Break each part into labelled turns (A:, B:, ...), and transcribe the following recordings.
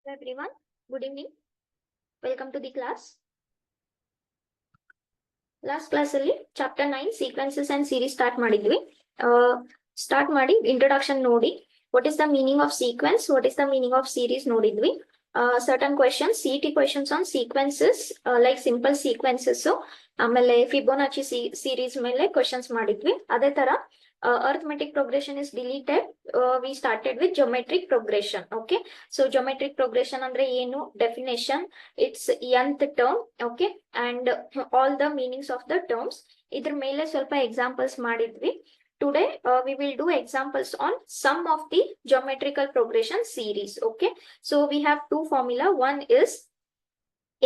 A: Hello everyone, good evening. Welcome to the class. Last class ಅಲ್ಲಿ chapter 9 sequences and series start ಮಾಡಿ introduction ನೋಡಿ what is the meaning of sequence, what is the meaning of series ನೋಡಿದ್ವಿ. Certain questions CET questions on sequences like simple sequences, ಆಮೇಲೆ Fibonacci series ಮೇಲೆ questions ಮಾಡಿದ್ವಿ. ಅದೇ ತರ arithmetic progression is deleted. We started with geometric progression. Okay, so geometric progression andre ಏನು definition, it's nth term. Okay, and all the meanings of the terms. ಇದ್ರ ಮೇಲೆ ಸ್ವಲ್ಪ examples ಮಾಡಿದ್ವಿ. Today we will do examples on some of the geometrical progression series. Okay, so we have two formula. One is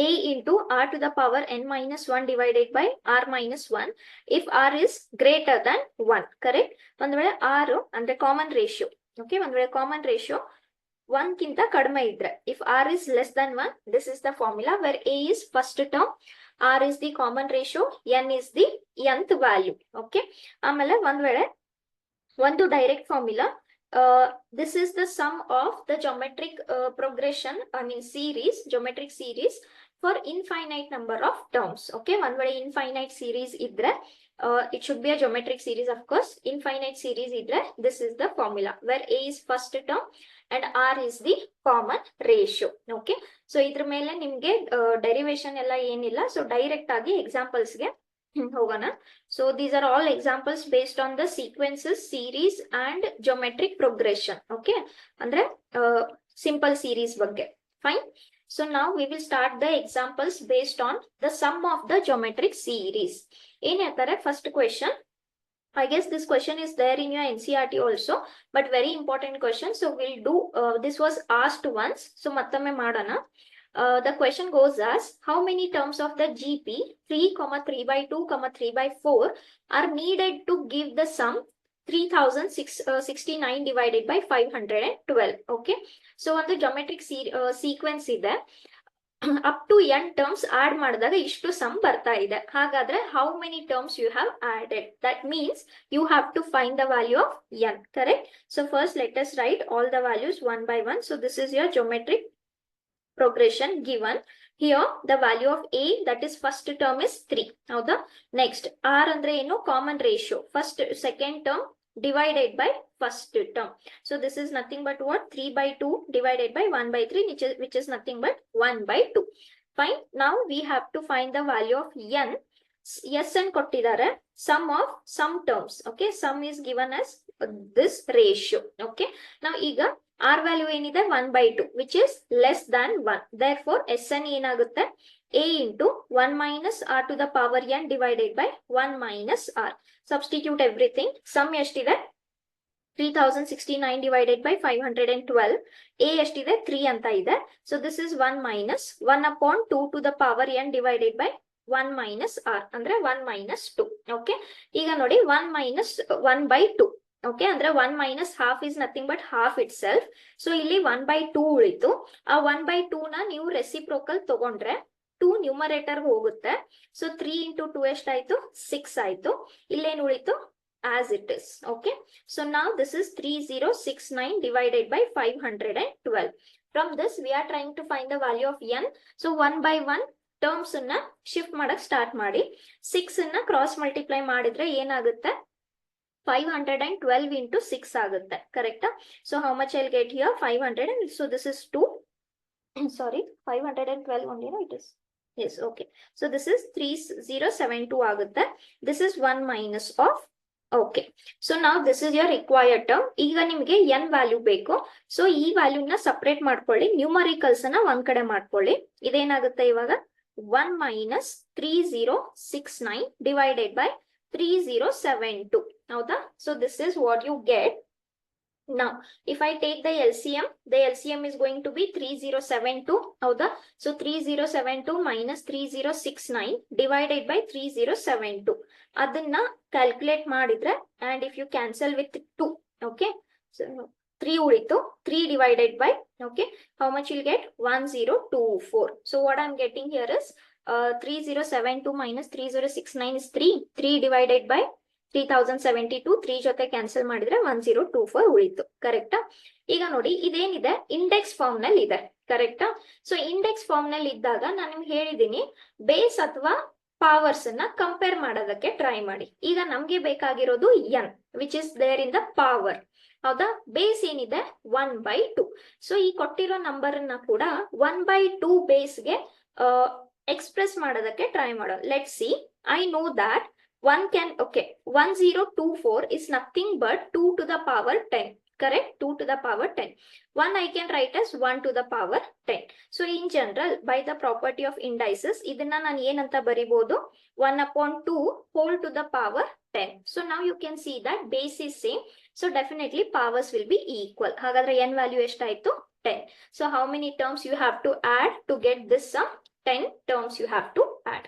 A: a into r to the power n minus 1 divided by r minus 1 if r is greater than 1. Correct? ಒಂದು ವೇಳೆ r ಅಂದ್ರೆ common ratio. Okay, ಒಂದು ವೇಳೆ common ratio 1 ಗಿಂತ ಕಡಿಮೆ ಇದ್ರೆ, if r is less than 1, this is the formula where a is first term, r is the common ratio, n is the nth value. Okay, ಆಮೇಲೆ ಒಂದು ವೇಳೆ ಒಂದು direct formula, this is the sum of the geometric progression, I mean series, geometric series for infinite number of terms. Okay, one way infinite series idre, it should be a geometric series, of course. Infinite series idre, this is the formula where a is first term and r is the common ratio. Okay, so idr mele nimge derivation ella enilla, so direct agi examples ge ಹೋಗೋಣ. So these are all examples based on the sequences, series and geometric progression. Okay, ಅಂದ್ರೆ simple series ಬಗ್ಗೆ. Fine. So now we will start the examples based on the sum of the geometric series. ಏನ್ ಹೇಳ್ತಾರೆ first question. I guess this question is there in your NCERT also, but very important question. So we'll do, this was asked once, so ಮತ್ತೊಮ್ಮೆ ಮಾಡೋಣ. The question goes as, how many terms of the GP 3, 3 by 2, 3 by 4 are needed to give the sum 3069 divided by 512? Okay, so on the geometric sequence ಇದೆ, up to n terms add ಮಾಡಿದಾಗ ಇಷ್ಟು sum ಬರ್ತಾ ಇದೆ. ಹಾಗಾದ್ರೆ how many terms you have added? That means you have to find the value of n. Correct? So first let us write all the values one by one. So this is your geometric progression given. Here the value of a, that is first term, is 3. Now the next r andre eno common ratio, first second term divided by first term. So this is nothing but what? 3 by 2 divided by 1 by 3, which is nothing but 1 by 2. Fine. Now we have to find the value of n. S and kottidare, sum of some terms. Okay, sum is given as this ratio. Okay, now iga r value ಏನಿದೆ 1 by 2, which is less than 1. Therefore Sn ಏನಾಗುತ್ತೆ? a into 1 minus r to the power n divided by 1 minus r. Substitute everything. Sum ಎಷ್ಟಿದೆ? 3069 divided by 512. a ಎಷ್ಟಿದೆ? 3 ಅಂತ ಇದೆ. So this is 1 minus 1 upon 2 to the power n divided by 1 minus r, ಅಂದ್ರೆ 1 minus 2. Okay, ಈಗ ನೋಡಿ 1 minus 1 by 2. Okay, ಅಂದ್ರೆ 1 minus half is nothing but half itself. So ಇಲ್ಲಿ 1 by 2 ಉಳಿತು. ಆ 1 by 2 ನ ನೀವು ರೆಸಿಪ್ರೋಕಲ್ ತಗೊಂಡ್ರೆ 2 ನ್ಯೂಮರೇಟರ್ ಹೋಗುತ್ತೆ. So 3 into 2 ಎಷ್ಟಾಯ್ತು? 6 ಆಯ್ತು. ಇಲ್ಲೇನು ಉಳಿತು? As it is. Okay, so now this is 3069 divided by 512. From this we are trying to find the value of n. So 1 by 1 terms ಅನ್ನ ಶಿಫ್ಟ್ ಮಾಡಕ್ ಸ್ಟಾರ್ಟ್ ಮಾಡಿ 6 ಅನ್ನ ಕ್ರಾಸ್ ಮಲ್ಟಿಪ್ಲೈ ಮಾಡಿದ್ರೆ ಏನಾಗುತ್ತೆ? 512 into 6 ಆಗುತ್ತೆ. ಕರೆಕ್ಟಾ? So how much I'll get here? 500, and so this is 2. Sorry, 512 only, no? It is, yes. Okay, so this is 3072 ಆಗುತ್ತೆ. This is 1 minus of, okay, so now this is your required term. ಈಗ ನಿಮಗೆ n value ಬೇಕು. So ಈ ವ್ಯಾಲ್ಯೂನ separate ಮಾಡ್ಕೊಳ್ಳಿ, numericals ಅನ್ನ ಒಂದ್ ಕಡೆ ಮಾಡ್ಕೊಳ್ಳಿ. ಇದೇನಾಗುತ್ತೆ ಇವಾಗ? 1 minus 3069 divided by 3072. ಹೌದಾ? So this is what you get. Now if I take the LCM is going to be 3072. ಹೌದಾ? So 3072 minus 3069 divided by 3072. ಅದನ್ನ ಕ್ಯಾಲ್ಕುಲೇಟ್ ಮಾಡಿದ್ರೆ, and if you cancel with 2, okay, so 3 ಉಳಿತು. 3 divided by, okay, how much you'll get? 1024. So what I'm getting here is 3072 minus 3069 is 3. 3 divided by 3072 3 ಜೊತೆ cancel ಮಾಡಿದ್ರೆ 1024 ಉಳಿತು. ಕರೆಕ್ಟಾ? ಈಗ ನೋಡಿ ಇದೇನಿದೆ ಇಂಡೆಕ್ಸ್ ಫಾರ್ಮ್ ನಲ್ಲಿ ಇದೆ. ಕರೆಕ್ಟಾ? ಸೊ ಇಂಡೆಕ್ಸ್ ಫಾರ್ಮ್ ನಲ್ಲಿ ಇದ್ದಾಗ ನಾನು ನಿಮ್ಗೆ ಹೇಳಿದೀನಿ ಬೇಸ್ ಅಥವಾ ಪವರ್ಸ್ ಅನ್ನ ಕಂಪೇರ್ ಮಾಡೋದಕ್ಕೆ ಟ್ರೈ ಮಾಡಿ. ಈಗ ನಮ್ಗೆ ಬೇಕಾಗಿರೋದು n which is there in the power. ಹೌದಾ? ಬೇಸ್ ಏನಿದೆ 1/2. ಸೊ ಈ ಕೊಟ್ಟಿರೋ ನಂಬರ್ ಅನ್ನ ಕೂಡ 1/2 ಬೇಸ್ಗೆ ಎಕ್ಸ್ಪ್ರೆಸ್ ಮಾಡೋದಕ್ಕೆ ಟ್ರೈ ಮಾಡೋಣ. Let see. I know that 1024 is nothing but 2 to the power 10. Correct? 2 to the power 10. 1 I can write as 1 to the power 10. So in general, by the property of indices, ಇದನ್ನ ನಾನು ಏನಂತ ಬರಿಬಹುದು? 1/2 whole to the power 10. So now you can see that base is same. So definitely powers will be equal. ಹಾಗಾದ್ರೆ n value ಎಷ್ಟಾಯ್ತು? 10. So how many terms you have to add to get this sum? 10 terms you have to add.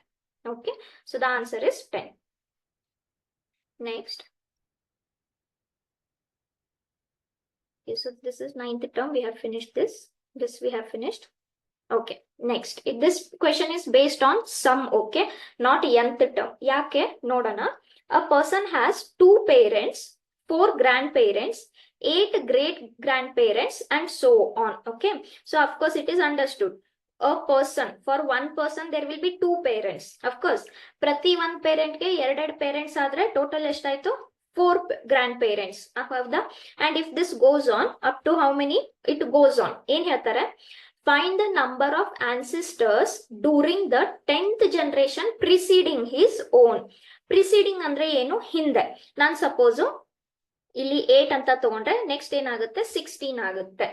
A: Okay. So the answer is 10. Next. Okay, so this is 9th term. We have finished this. This we have finished. Okay, next. This question is based on sum, okay, not nth term. Yake nodana. A person has 2 parents, 4 grandparents, 8 great grandparents, and so on. Okay, so of course it is understood. A person, for one person there will be 2 parents. Of course, prati one parent ke 2 parents adre total eshtayitu 4 grandparents. Hauda? And if this goes on up to how many it goes on, en ಹೇಳ್ತಾರೆ, find the number of ancestors during the 10th generation preceding his own. Preceding ಅಂದ್ರೆ ಏನು? ಹಿಂದೆ. ನಾನು suppose ಇಲ್ಲಿ 8 ಅಂತ ತಗೊಂಡ್ರೆ next ಏನಾಗುತ್ತೆ? 16 ಆಗುತ್ತೆ.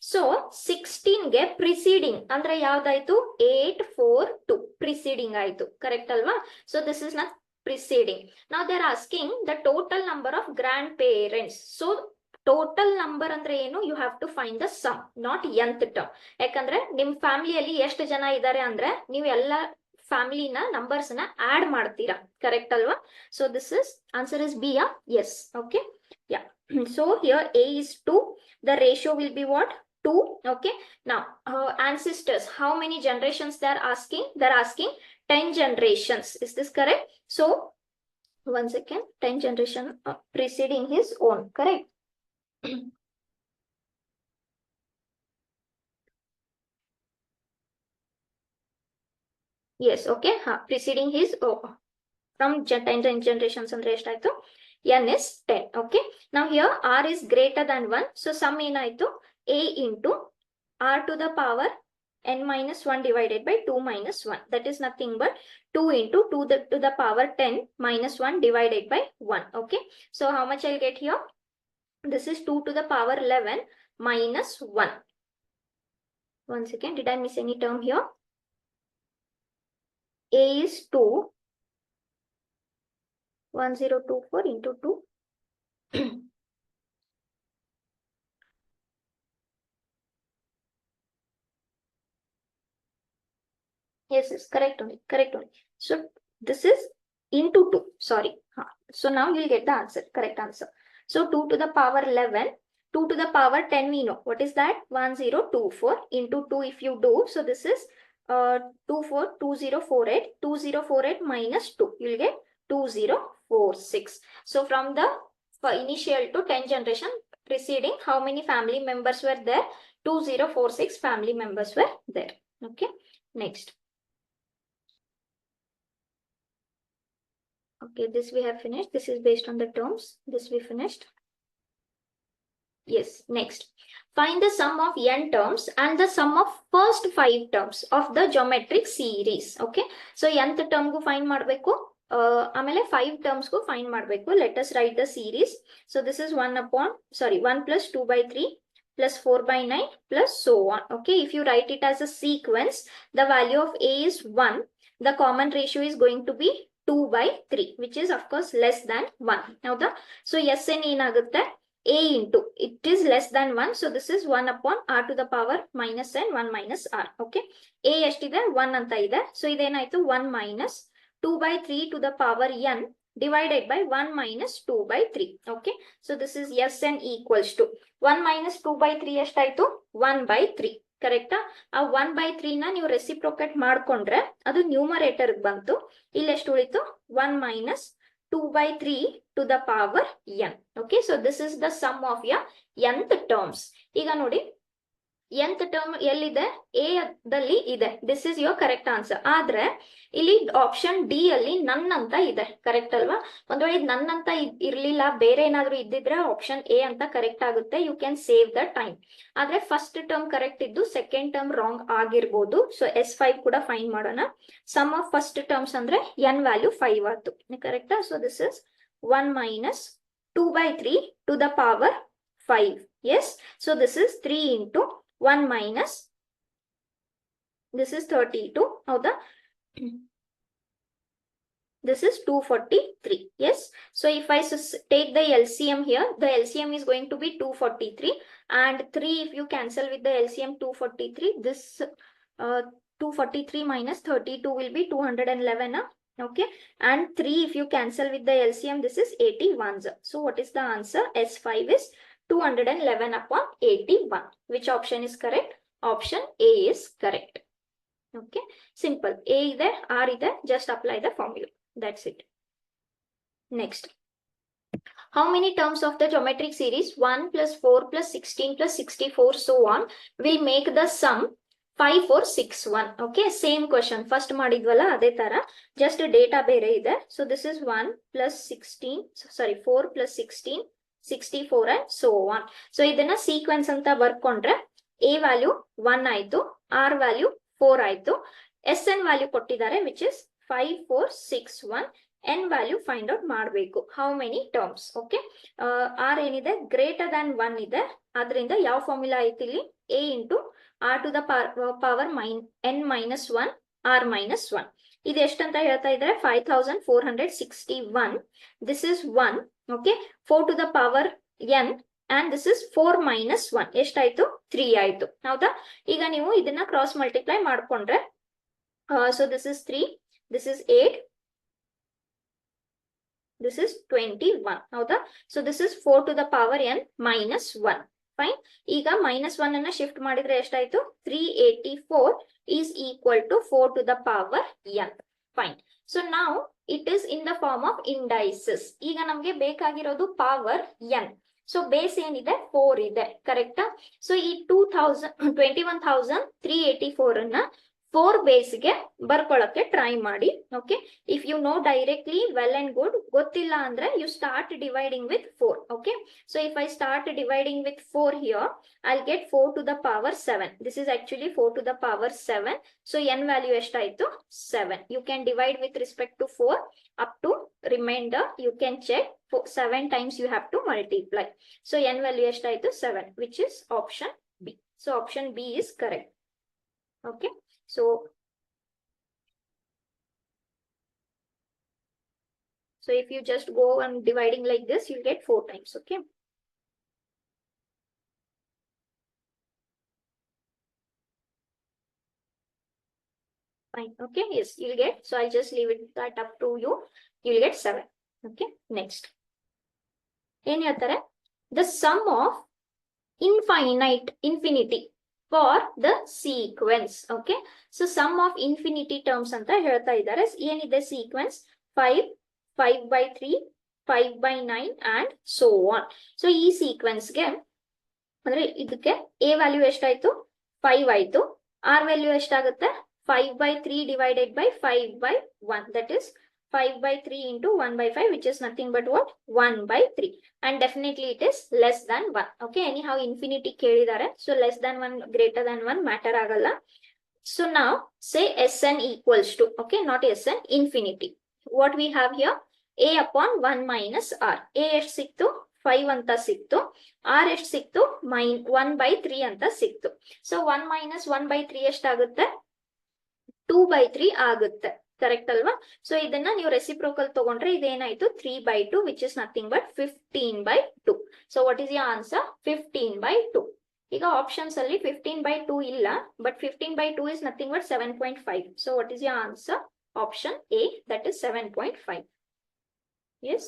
A: ಸೊ 16ಗೆ ಪ್ರಿಸೀಡಿಂಗ್ ಅಂದ್ರೆ ಯಾವ್ದಾಯ್ತು? 8 4 2 ಪ್ರಿಸೀಡಿಂಗ್ ಆಯ್ತು. ಕರೆಕ್ಟ್ ಅಲ್ವಾ? So this is not preceding. Now they are asking the total number of grandparents. So total number ಅಂದ್ರೆ ಏನು? You have to find the sum, not nth term. ಯಾಕಂದ್ರೆ ನಿಮ್ ಫ್ಯಾಮಿಲಿಯಲ್ಲಿ ಎಷ್ಟು ಜನ ಇದ್ದಾರೆ ಅಂದ್ರೆ ನೀವು ಎಲ್ಲ ಫ್ಯಾಮಿಲಿನ ನಂಬರ್ಸ್ ನ ಆಡ್ ಮಾಡ್ತೀರಾ. ಕರೆಕ್ಟ್ ಅಲ್ವಾ? So this is answer is B. yes. Okay, yeah. So here a is 2. The ratio will be what? 2. Okay, now ancestors, how many generations they are asking? They are asking 10 generations. Is this correct? So one second, 10 generation preceding his own. Correct? Yes. Okay, preceding his from 10 generations andre eshtayitu? n is 10. Okay, now here r is greater than 1. So sum enaytu? A into r to the power n minus 1 divided by 2 minus 1. That is nothing but 2 into 2 to the power 10 minus 1 divided by 1. Okay, so how much I'll get here? This is 2 to the power 11 minus 1. One second, did I miss any term here? A is 2. 1024 into 2. Yes, it's correct only. Correct only. So this is into 2. Sorry. So now you'll get the answer. Correct answer. So 2 to the power 11. 2 to the power 10 we know. What is that? 1024 into 2 if you do. So this is 2048. 2048 minus 2. You'll get 2046. So from the initial to 10 generation preceding, how many family members were there? 2046 family members were there. Okay. Next. Okay, this we have finished. This is based on the terms. This we finished. Yes, next. Find the sum of n terms and the sum of first 5 terms of the geometric series. Okay, so nth term go find ಮಾಡಬೇಕು, ಆಮೇಲೆ 5 terms go find ಮಾಡಬೇಕು. Let us write the series. So this is 1 plus 2/3 plus 4/9 plus so on. Okay, if you write it as a sequence, the value of a is 1. The common ratio is going to be 2/3, which is of course less than 1. Now so Sn ಏನಾಗುತ್ತೆ? a into, it is less than 1. So this is 1 upon r to the power minus n, 1 minus r. Okay, a ಎಷ್ಟಿದೆ? 1 ಅಂತ ಇದೆ. So ಇದೇನಾಯ್ತು? 1 minus 2/3 to the power n divided by 1 minus 2/3. Okay, so this is Sn equals to 1 minus 2/3 ಎಷ್ಟಾಯ್ತು? 1/3. ಕರೆಕ್ಟಾ? ಆ 1/3 ನ ನೀವು reciprocate ಮಾಡ್ಕೊಂಡ್ರೆ ಅದು ನ್ಯೂಮರೇಟರ್ ಬಂತು. ಇಲ್ಲಿ ಎಷ್ಟು ಉಳಿತು? 1 minus 2 by 3 to the power n. Okay, so this is the sum of your nth terms. ಈಗ ನೋಡಿ nth ಟರ್ಮ್ ಎಲ್ಲಿದೆ, ಎ ದಲ್ಲಿ ಇದೆ. This is your correct answer. ಆದ್ರೆ ಇಲ್ಲಿ ಆಪ್ಷನ್ ಡಿ ಅಲ್ಲಿ ನನ್ ಅಂತ ಇದೆ, ಕರೆಕ್ಟ್ ಅಲ್ವಾ? ಒಂದ್ ವೇಳೆ ನನ್ ಅಂತ ಇರ್ಲಿಲ್ಲ, ಬೇರೆ ಏನಾದ್ರು ಇದ್ದಿದ್ರೆ ಆಪ್ಷನ್ ಎ ಅಂತ ಕರೆಕ್ಟ್ ಆಗುತ್ತೆ. You can save the time. ಆದ್ರೆ ಫಸ್ಟ್ ಟರ್ಮ್ ಕರೆಕ್ಟ್ ಇದ್ದು ಸೆಕೆಂಡ್ ಟರ್ಮ್ ರಾಂಗ್ ಆಗಿರ್ಬೋದು. ಸೊ S5 ಕೂಡ ಫೈಂಡ್ ಮಾಡೋಣ. ಸಮ್ ಆಫ್ ಫಸ್ಟ್ ಟರ್ಮ್ಸ್ ಅಂದ್ರೆ n ವ್ಯಾಲ್ಯೂ 5 ಆಯ್ತು, ಕರೆಕ್ಟಾ? So this is 1 minus 2 by 3 to the power 5. Yes, so this is 3 into 1 minus, this is 32. Howda? This is 243. Yes, so if I take the LCM here, the LCM is going to be 243, and 3 if you cancel with the LCM 243, this 243 minus 32 will be 211. Okay, and 3 if you cancel with the LCM, this is 81. So what is the answer? S5 is 211 upon 81. Which option is correct? Option A is correct. Okay, simple. A is there, R is there, just apply the formula. That's it. Next, how many terms of the geometric series 1 plus 4 plus 16 plus 64 so on will make the sum 5461? Okay, same question. First ಮಾಡಿದ್ವಲ್ಲ ಅದೇ ತರ, just data ಬೇರೆ ಇದೆ. So this is 1 plus 16, sorry 4 plus 16, 64 and so on. So ಇದನ್ನ sequence ಅಂತ ಬರ್ಕೊಂಡ್ರೆ A value 1 ಆಯ್ತು, R value 4 ಆಯ್ತು, SN value ಕೊಟ್ಟಿದ್ದಾರೆ which is 5461. n value find out ಮಾಡಬೇಕು. How many terms? Okay, R ಏನಿದೆ ಗ್ರೇಟರ್ ದ್ಯಾನ್ 1 ಇದೆ, ಆದ್ರಿಂದ ಯಾವ ಫಾರ್ಮುಲಾ ಐತಿ ಇಲ್ಲಿ? a into r to the power n minus 1 r minus 1. ಇದು ಎಷ್ಟಂತ ಹೇಳ್ತಾ ಇದ್ದಾರೆ? 5461. This is 1. Okay, 4 to the power n and this is 4 minus 1. ಎಷ್ಟಾಯ್ತು? 3 ಆಯ್ತು. ಹೌದಾ? ಈಗ ನೀವು ಇದನ್ನ ಕ್ರಾಸ್ ಮಲ್ಟಿಪ್ಲೈ ಮಾಡ್ಕೊಂಡ್ರೆ, so this is 3, this is 8, this is 21. ಹೌದಾ? So this is 4 to the power n minus 1. Fine. ಈಗ ಮೈನಸ್ 1 ಅನ್ನ ಶಿಫ್ಟ್ ಮಾಡಿದ್ರೆ ಎಷ್ಟಾಯ್ತು? 384 is equal to 4 to the power n. Fine. So ನಾವು it is in the form of indices. ಈಗ ನಮ್ಗೆ ಬೇಕಾಗಿರೋದು power n. So base ಏನಿದೆ? 4 ಇದೆ, ಕರೆಕ್ಟಾ? ಸೊ ಈ 21,384 ಅನ್ನ 4 ಬೇಸ್ಗೆ ಬರ್ಕೊಳಕ್ಕೆ ಟ್ರೈ ಮಾಡಿ. Okay, if you know directly well and good, ಗೊತ್ತಿಲ್ಲ ಅಂದ್ರೆ you start dividing with 4. Okay, so if I start dividing with 4 here, I get 4 to the power 7. This is actually 4 to the power 7. So n value ಎಷ್ಟಾಯ್ತು? 7. You can divide with respect to 4 up to remainder. You can check 7 times you have to multiply. So n value ಎಷ್ಟಾಯ್ತು? 7, which is option B. So option B is correct. Okay, so if you just go and dividing like this, you'll get 4 times. Okay, fine. Okay, yes, you'll get, so I'll just leave it that up to you. You'll get 7. Okay, next ಏನ್ ಹೇಳ್ತಾರೆ? The sum of infinity for the sequence. Okay, so sum of infinity terms ಅಂತ ಹೇಳ್ತಾ ಇದ್ದಾರೆ. ಏನಿದೆ sequence? 5, 5 by 3, 5 by 9 and so on. So ಈ ಸೀಕ್ವೆನ್ಸ್ಗೆ ಅಂದ್ರೆ ಇದಕ್ಕೆ a value ಎಷ್ಟಾಯ್ತು? 5 ಆಯ್ತು. r ವ್ಯಾಲ್ಯೂ ಎಷ್ಟಾಗುತ್ತೆ? 5 by 3 divided by 5 by 1, that is 5 by 3 into 1 by 5, which is nothing but what? 1 by 3. And definitely it is less than 1. Okay, anyhow infinity ಕೇಳಿದ್ದಾರೆ. So less than 1, greater than 1 matter ಆಗಲ್ಲ. So now say Sn equals to, okay, not Sn, infinity. What we have here? A upon 1 minus r. A ಎಷ್ಟು ಸಿಕ್ತು? 5 ಅಂತ ಸಿಕ್ತು. r ಎಷ್ಟು ಸಿಕ್ತು? 1 by 3 ಅಂತ ಸಿಕ್ತು. So 1 minus 1 by 3 ಎಷ್ಟಾಗುತ್ತೆ? 2 by 3 ಆಗುತ್ತೆ, ಕರೆಕ್ಟ್ ಅಲ್ವಾ? ಸೊ ಇದನ್ನ ನೀವು ರೆಸಿಪ್ರೋಕಲ್ ತಗೊಂಡ್ರೆ ಇದೇನಾಯ್ತು? 3 by 2, which is nothing but 15 by 2. So what is your answer? 15 by 2. ಈಗ ಆಪ್ಷನ್ಸ್ ಅಲ್ಲಿ 15 by 2 ಇಲ್ಲ, but 15 by 2 is nothing but 7.5. So what is your answer? Option A, that is 7.5. Yes.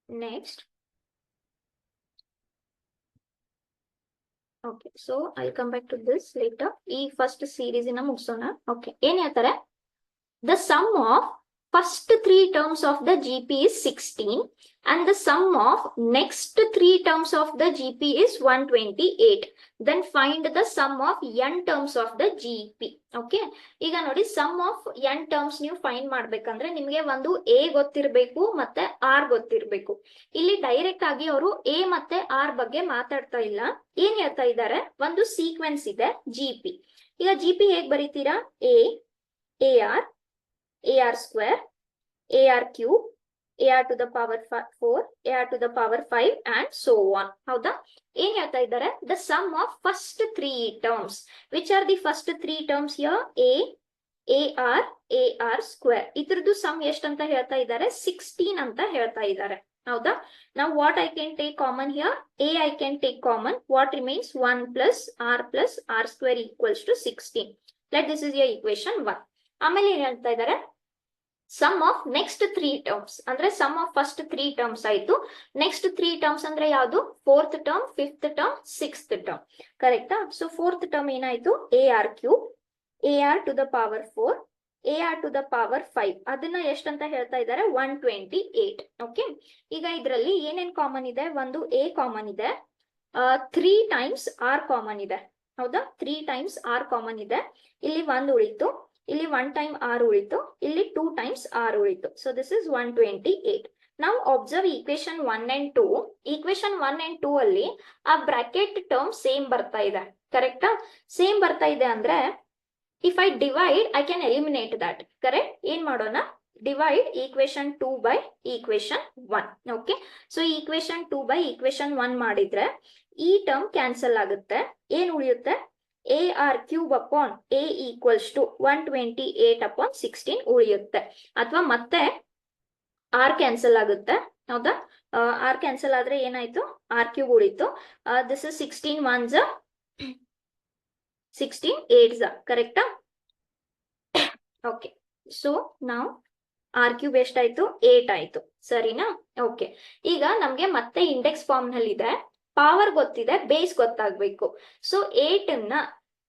A: Next. Okay, so I'll come back to this later. ಈ first series ಇನ್ನ ಮುಗಿಸೋಣ. Okay, ಏನ್ ಹೇಳ್ತಾರೆ? The sum of first 3 terms of the GP is 16 and the sum of next 3 terms of the GP is 128. Then find the sum of n terms of the GP. Okay, ಈಗ ನೋಡಿ some of n terms ನೀವು find ಮಾಡ್ಬೇಕಂದ್ರೆ ನಿಮಗೆ ಒಂದು a ಗೊತ್ತಿರಬೇಕು ಮತ್ತೆ r ಗೊತ್ತಿರಬೇಕು. ಇಲ್ಲಿ ಡೈರೆಕ್ಟ್ ಆಗಿ ಅವರು a ಮತ್ತೆ r ಬಗ್ಗೆ ಮಾತಾಡ್ತಾ ಇಲ್ಲ. ಏನ್ ಹೇಳ್ತಾ ಇದ್ದಾರೆ, ಒಂದು ಸೀಕ್ವೆನ್ಸ್ ಇದೆ GP. ಈಗ GP ಹೇಗ್ ಬರೀತೀರಾ, AR square, AR cube, AR to the power 4, AR to the power 5 and so on. ಹೌದಾ? ಏನ್ ಹೇಳ್ತಾ ಇದ್ದಾರೆ, the sum of first 3 terms. Which are the first 3 terms here? AR square. ಇದ್ರದ್ದು some ಎಷ್ಟಂತ ಹೇಳ್ತಾ ಇದ್ದಾರೆ, 16 ಅಂತ ಹೇಳ್ತಾ ಇದ್ದಾರೆ. ಹೌದಾ? Now what I can take common here? I can take common. What remains? 1 plus R square equals to 16. Let this is your equation 1. ಆಮೇಲೆ ಏನ್ ಹೇಳ್ತಾ ಇದ್ದಾರೆ, ಸಮ್ ಆಫ್ ನೆಕ್ಸ್ಟ್ 3 ಟರ್ಮ್ಸ್ ಅಂದ್ರೆ ಸಮ್ ಆಫ್ ಫಸ್ಟ್ 3 ಟರ್ಮ್ಸ್ ಆಯ್ತು. Next 3 terms ಅಂದ್ರೆ ಯಾವುದು, 4th term, 5th term, 6th term. ಕರೆಕ್ಟಾ? So 4th term ಏನಾಯ್ತು, AR cube, AR to the power 4, AR to the power 5. ಅದನ್ನ ಎಷ್ಟಂತ ಹೇಳ್ತಾ ಇದ್ದಾರೆ, 128. ಓಕೆ, ಈಗ ಇದರಲ್ಲಿ ಏನೇನ್ ಕಾಮನ್ ಇದೆ, ಒಂದು A ಕಾಮನ್ ಇದೆ, 3 ಟೈಮ್ಸ್ R ಕಾಮನ್ ಇದೆ. ಹೌದಾ? 3 ಟೈಮ್ಸ್ R ಕಾಮನ್ ಇದೆ. ಇಲ್ಲಿ 1 ಉಳಿತು, ಇಲ್ಲಿ 1 ಟೈಮ್ R ಉಳಿತು, ಇಲ್ಲಿ 2 ಟೈಮ್ಸ್ R ಉಳಿತು. So this is 128. ನಾವು observe equation 1 and 2. Equation 1 and 2 ಅಲ್ಲಿ ಆ ಬ್ರಾಕೆಟ್ ಟರ್ಮ್ ಸೇಮ್ ಬರ್ತಾ ಇದೆ. ಕರೆಕ್ಟಾ? ಸೇಮ್ ಬರ್ತಾ ಇದೆ ಅಂದ್ರೆ if I divide I can eliminate that. Correct? ಏನ್ ಮಾಡೋಣ, divide equation 2 by equation 1. Okay, so equation 2 by equation 1 ಮಾಡಿದ್ರೆ ಈ ಟರ್ಮ್ ಕ್ಯಾನ್ಸಲ್ ಆಗುತ್ತೆ. ಏನ್ ಉಳಿಯುತ್ತೆ, AR cube upon A equals to 128 upon 16 ಉಳಿಯುತ್ತೆ. ಅಥವಾ ಮತ್ತೆ R ಕ್ಯಾನ್ಸಲ್ ಆಗುತ್ತೆ. ಹೌದಾ? R ಕ್ಯಾನ್ಸಲ್ ಆದ್ರೆ ಏನಾಯ್ತು, R ಕ್ಯೂಬ್ ಉಳಿತು. This is 16 1s 16 8s. ಕರೆಕ್ಟಾ? ಓಕೆ, ಸೊ ನಾವು R ಕ್ಯೂಬ್ ಎಷ್ಟಾಯ್ತು, 8 ಆಯ್ತು. ಸರಿನಾ? ಓಕೆ, ಈಗ ನಮ್ಗೆ ಮತ್ತೆ ಇಂಡೆಕ್ಸ್ ಫಾರ್ಮ್ ನಲ್ಲಿ ಇದೆ, ಪವರ್ ಗೊತ್ತಿದೆ, ಬೇಸ್ ಗೊತ್ತಾಗ್ಬೇಕು. ಸೊ 8 ಅನ್ನ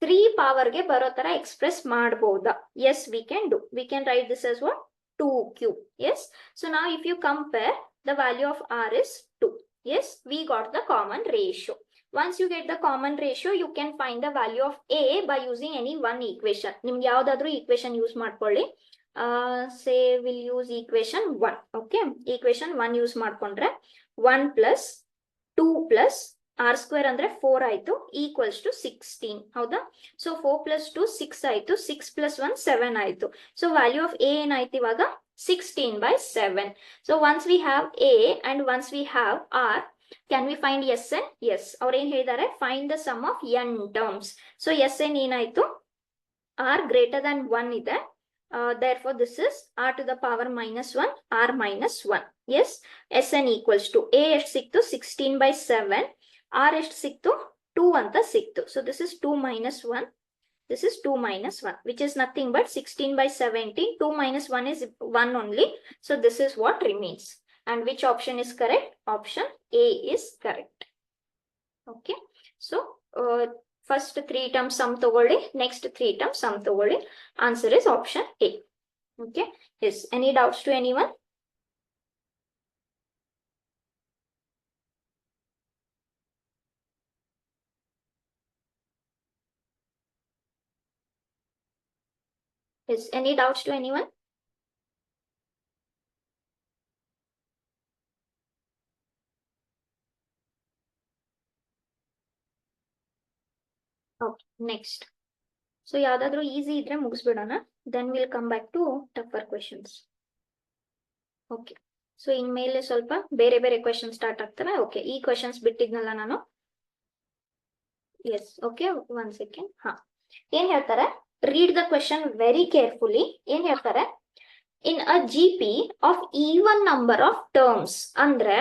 A: 3 ಪವರ್ಗೆ ಬರೋ ತರ ಎಕ್ಸ್ಪ್ರೆಸ್ ಮಾಡಬಹುದಾ? Yes, we can do. We can write this as what, 2 cube. Yes, so now if you compare, the value of R is 2. Yes, we got the common ratio. Once you get the common ratio, you can find the value of A by using any one equation. ನಿಮ್ಗೆ ಯಾವ್ದಾದ್ರು equation use ಮಾಡ್ಕೊಳ್ಳಿ. Say we'll use equation 1. Okay, equation 1 use ಮಾಡ್ಕೊಂಡ್ರೆ 1 plus 2 plus R square ಅಂದ್ರೆ 4 ಆಯ್ತು, equals to 16. ಹೌದಾ? So 4 plus 2 6 ಆಯ್ತು, 6 plus 1 7 ಆಯ್ತು. So value of A ಏನಾಯ್ತು ಇವಾಗ, 16 by 7. So once we have A and once we have R, can we find SN? Yes, ಅವ್ರು ಏನ್ ಹೇಳಿದ್ದಾರೆ, find the sum of n terms. So SN ಏನಾಯ್ತು, R greater than 1 ಇದೆ. Therefore this is R to the power minus 1, R minus 1. Yes, SN equals to A ಎಷ್ಟು ಸಿಕ್ತು, 16 by 7. R ಎಷ್ಟು ಸಿಕ್ತು, 2 ಅಂತ ಸಿಕ್ತು. So this is 2 minus 1. This is 2 minus 1, which is nothing but 16 by 17. 2 minus 1 is 1 only. So this is what remains. And which option is correct? Option A is correct. Okay. So first 3 terms sum ತಗೊಳ್ಳಿ, next 3 terms sum ತಗೊಳ್ಳಿ. Answer is option A. Okay. Yes. Any doubts to anyone? Yes. Any doubts to anyone? Okay. Next. So ಯಾವ್ದಾದ್ರು easy ಇದ್ರೆ ಮುಗಿಸ್ಬಿಡೋಣ. Then we'll come back to tougher questions. Okay. So ಇನ್ಮೇಲೆ ಸ್ವಲ್ಪ ಬೇರೆ ಬೇರೆ question start ಆಗ್ತವೆ. Okay, ಈ questions ಬಿಟ್ಟಿದ್ನಲ್ಲ ನಾನು. Yes, okay, 1 second. ಹಾ, ಏನ್ ಹೇಳ್ತಾರೆ, read the question very carefully. ಏನ್ ಹೇಳ್ತಾರೆ, in a GP of even number of terms ಅಂದ್ರೆ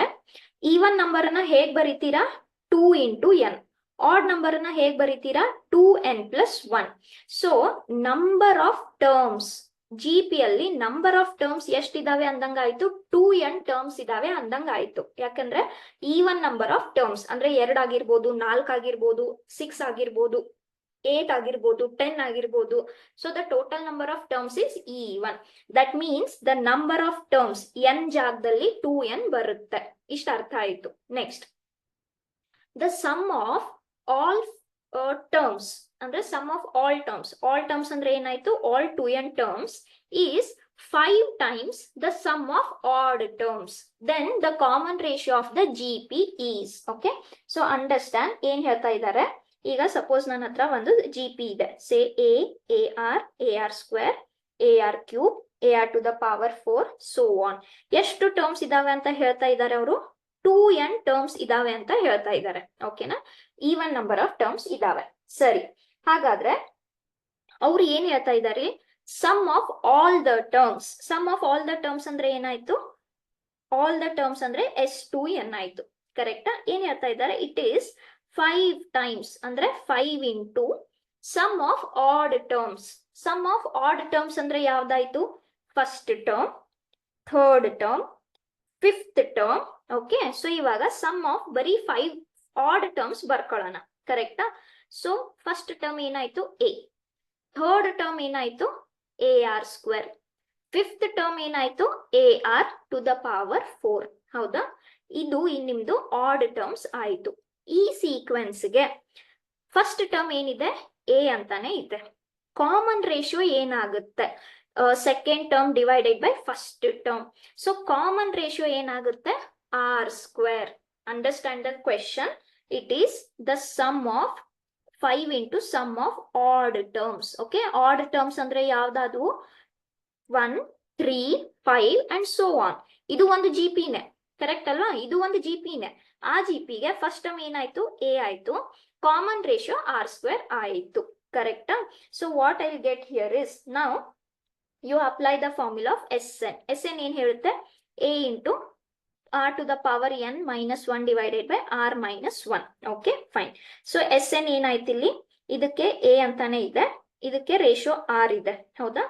A: ಈವನ್ ನಂಬರ್ ಅನ್ನ ಹೇಗ್ ಬರೀತೀರಾ, 2 into n. ಆಡ್ ನಂಬರ್ ಅನ್ನ ಹೇಗ್ ಬರೀತೀರಾ, 2n plus 1. So number of terms GP ಅಲ್ಲಿ ನಂಬರ್ ಆಫ್ ಟರ್ಮ್ಸ್ ಎಷ್ಟಿದಾವೆ ಅಂದಂಗಾಯ್ತು, 2n ಟರ್ಮ್ಸ್ ಇದಾವೆ ಅಂದಂಗಾಯ್ತು. ಯಾಕಂದ್ರೆ ಈವನ್ ನಂಬರ್ ಆಫ್ ಟರ್ಮ್ಸ್ ಅಂದ್ರೆ 2 ಆಗಿರ್ಬೋದು, 4 ಆಗಿರ್ಬೋದು, 6 ಆಗಿರ್ಬೋದು, 8 ಆಗಿರ್ಬೋದು 10 ಆಗಿರ್ಬೋದು. So the total number of terms is E1. That means the number of terms n ಜಾಗದಲ್ಲಿ 2n ಬರುತ್ತೆ. ಇಷ್ಟ ಅರ್ಥ ಆಯ್ತು. Next, the sum of all terms ಅಂದ್ರೆ ಸಮ್ ಆಫ್ ಆಲ್ ಟರ್ಮ್ಸ್ ಅಂದ್ರೆ ಏನಾಯ್ತು, all 2n terms is 5 times the sum of odd terms. Then the common ratio of the GP is. Okay, so understand ಏನ್ ಹೇಳ್ತಾ ಇದ್ದಾರೆ. ಈಗ suppose ನನ್ನ ಹತ್ರ ಒಂದು GP ಇದೆ, say AR square AR cube AR to the power 4 so on. ಎಷ್ಟು terms ಇದಾವೆ ಅಂತ ಹೇಳ್ತಾ ಇದ್ದಾರೆ ಅವರು, 2n ಟರ್ಮ್ಸ್ ಇದಾವೆ ಅಂತ ಹೇಳ್ತಾ ಇದ್ದಾರೆ. ಓಕೆನಾ, ಈವನ್ ನಂಬರ್ ಆಫ್ ಟರ್ಮ್ಸ್ ಇದಾವೆ. ಸರಿ, ಹಾಗಾದ್ರೆ ಅವ್ರು ಏನ್ ಹೇಳ್ತಾ ಇದ್ದಾರೆ, sum of all the terms. Sum of all the terms ಅಂದ್ರೆ ಏನಾಯ್ತು, ಆಲ್ ದ ಟರ್ಮ್ಸ್ ಅಂದ್ರೆ S2n ಆಯ್ತು. ಕರೆಕ್ಟಾ? ಏನ್ ಹೇಳ್ತಾ ಇದ್ದಾರೆ, ಇಟ್ ಈಸ್ 5 times ಅಂದ್ರೆ 5 into sum of odd terms. Sum of odd terms ಅಂದ್ರೆ ಯಾವ್ದಾಯ್ತು, first term, third term, fifth term. Okay, so ಇವಾಗ ಸಮ್ ಆಫ್ ಬರೀ 5 ಆಡ್ ಟರ್ಮ್ಸ್ ಬರ್ಕೊಳ್ಳೋಣ. ಕರೆಕ್ಟಾ? ಸೊ ಫಸ್ಟ್ ಟರ್ಮ್ ಏನಾಯ್ತು A, ಥರ್ಡ್ ಟರ್ಮ್ ಏನಾಯ್ತು AR ಸ್ಕ್ವೇರ್, ಫಿಫ್ತ್ ಟರ್ಮ್ ಏನಾಯ್ತು AR to the power 4. ಹೌದಾ? ಇದು ನಿಮ್ದು ಆಡ್ ಟರ್ಮ್ಸ್ ಆಯ್ತು. ಈ ಸೀಕ್ವೆನ್ಸ್ಗೆ ಫಸ್ಟ್ ಟರ್ಮ್ ಏನಿದೆ A ಅಂತಾನೆ ಇದೆ. ಕಾಮನ್ ರೇಷಿಯೋ ಏನಾಗುತ್ತೆ, second term divided by first term. So common ratio ಏನಾಗುತ್ತೆ R square. Understand the question. It is the sum of 5 into sum of odd terms. Okay, odd terms ಅಂದ್ರೆ ಯಾವ್ದಾದ್ವು, 1, 3, 5 and so on. ಇದು ಒಂದು ಜಿಪಿನೇ, correct ಅಲ್ವಾ? ಇದು ಒಂದು ಜಿಪಿನೇ. ಆ ಜಿಪಿಗೆ ಫಸ್ಟ್ ಟರ್ಮ್ ಏನಾಯ್ತು A ಆಯ್ತು, ಕಾಮನ್ ರೇಷಿಯೋ R ಸ್ಕ್ವೇರ್ ಆಯ್ತು. ಕರೆಕ್ಟಾ? So what I will get here is, now you apply the formula of SN ಏನ್ ಹೇಳುತ್ತೆ, A into R to the power n minus 1 divided by R minus 1. Okay, fine. So SN ಏನಾಯ್ತು ಇಲ್ಲಿ, ಇದಕ್ಕೆ A ಅಂತಾನೆ ಇದೆ, ಇದಕ್ಕೆ ratio R ಇದೆ. ಹೌದಾ?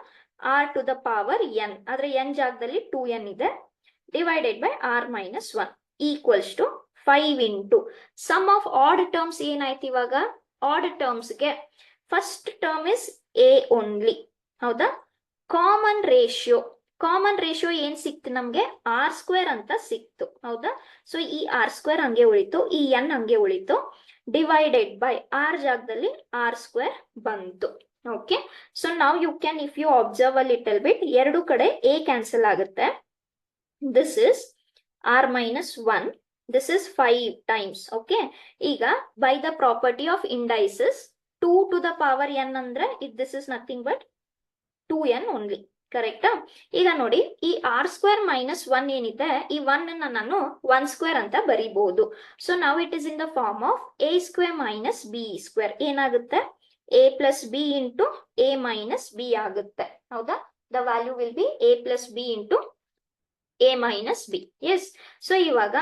A: R to the power n, ಆದ್ರೆ n ಜಾಗದಲ್ಲಿ 2n ಇದೆ, divided by R minus 1 equals to 5 into sum of odd terms. ಏನಾಯ್ತು ಇವಾಗ, ಆಡ್ ಟರ್ಮ್ಸ್ಗೆ first term is A only. ಹೌದಾ? ಕಾಮನ್ ರೇಷಿಯೋ ಏನ್ ಸಿಕ್ತು ನಮ್ಗೆ, R ಸ್ಕ್ವೇರ್ ಅಂತ ಸಿಕ್ತು. ಹೌದಾ? ಸೊ ಈ R ಸ್ಕ್ವೇರ್ ಹಂಗೆ ಉಳಿತು, ಈ n ಹಂಗೆ ಉಳಿತು, ಡಿವೈಡೆಡ್ ಬೈ R ಜಾಗದಲ್ಲಿ R ಸ್ಕ್ವೇರ್ ಬಂತು. ಓಕೆ, ಸೊ ನಾವ್ you can, if you observe a little bit, ಎರಡು ಕಡೆ A ಕ್ಯಾನ್ಸಲ್ ಆಗುತ್ತೆ. This is R minus 1, this is 5 times. Okay, ಈಗ by the property of indices 2 to the power n ಅಂದ್ರೆ this is nothing but 2n only. ಕರೆಕ್ಟಾ? ಈಗ ನೋಡಿ, ಈ R square minus 1 ಏನಿದೆ, ಈ 1 ಅನ್ನ ನಾನು 1 ಸ್ಕ್ವೇರ್ ಅಂತ ಬರೀಬಹುದು. ಸೊ ನಾವು it is in the form of A square minus B square. ಏನಾಗುತ್ತೆ, A plus B into A minus B ಆಗುತ್ತೆ. ಹೌದಾ? The value will be A plus B into A minus B. Yes. So ಇವಾಗ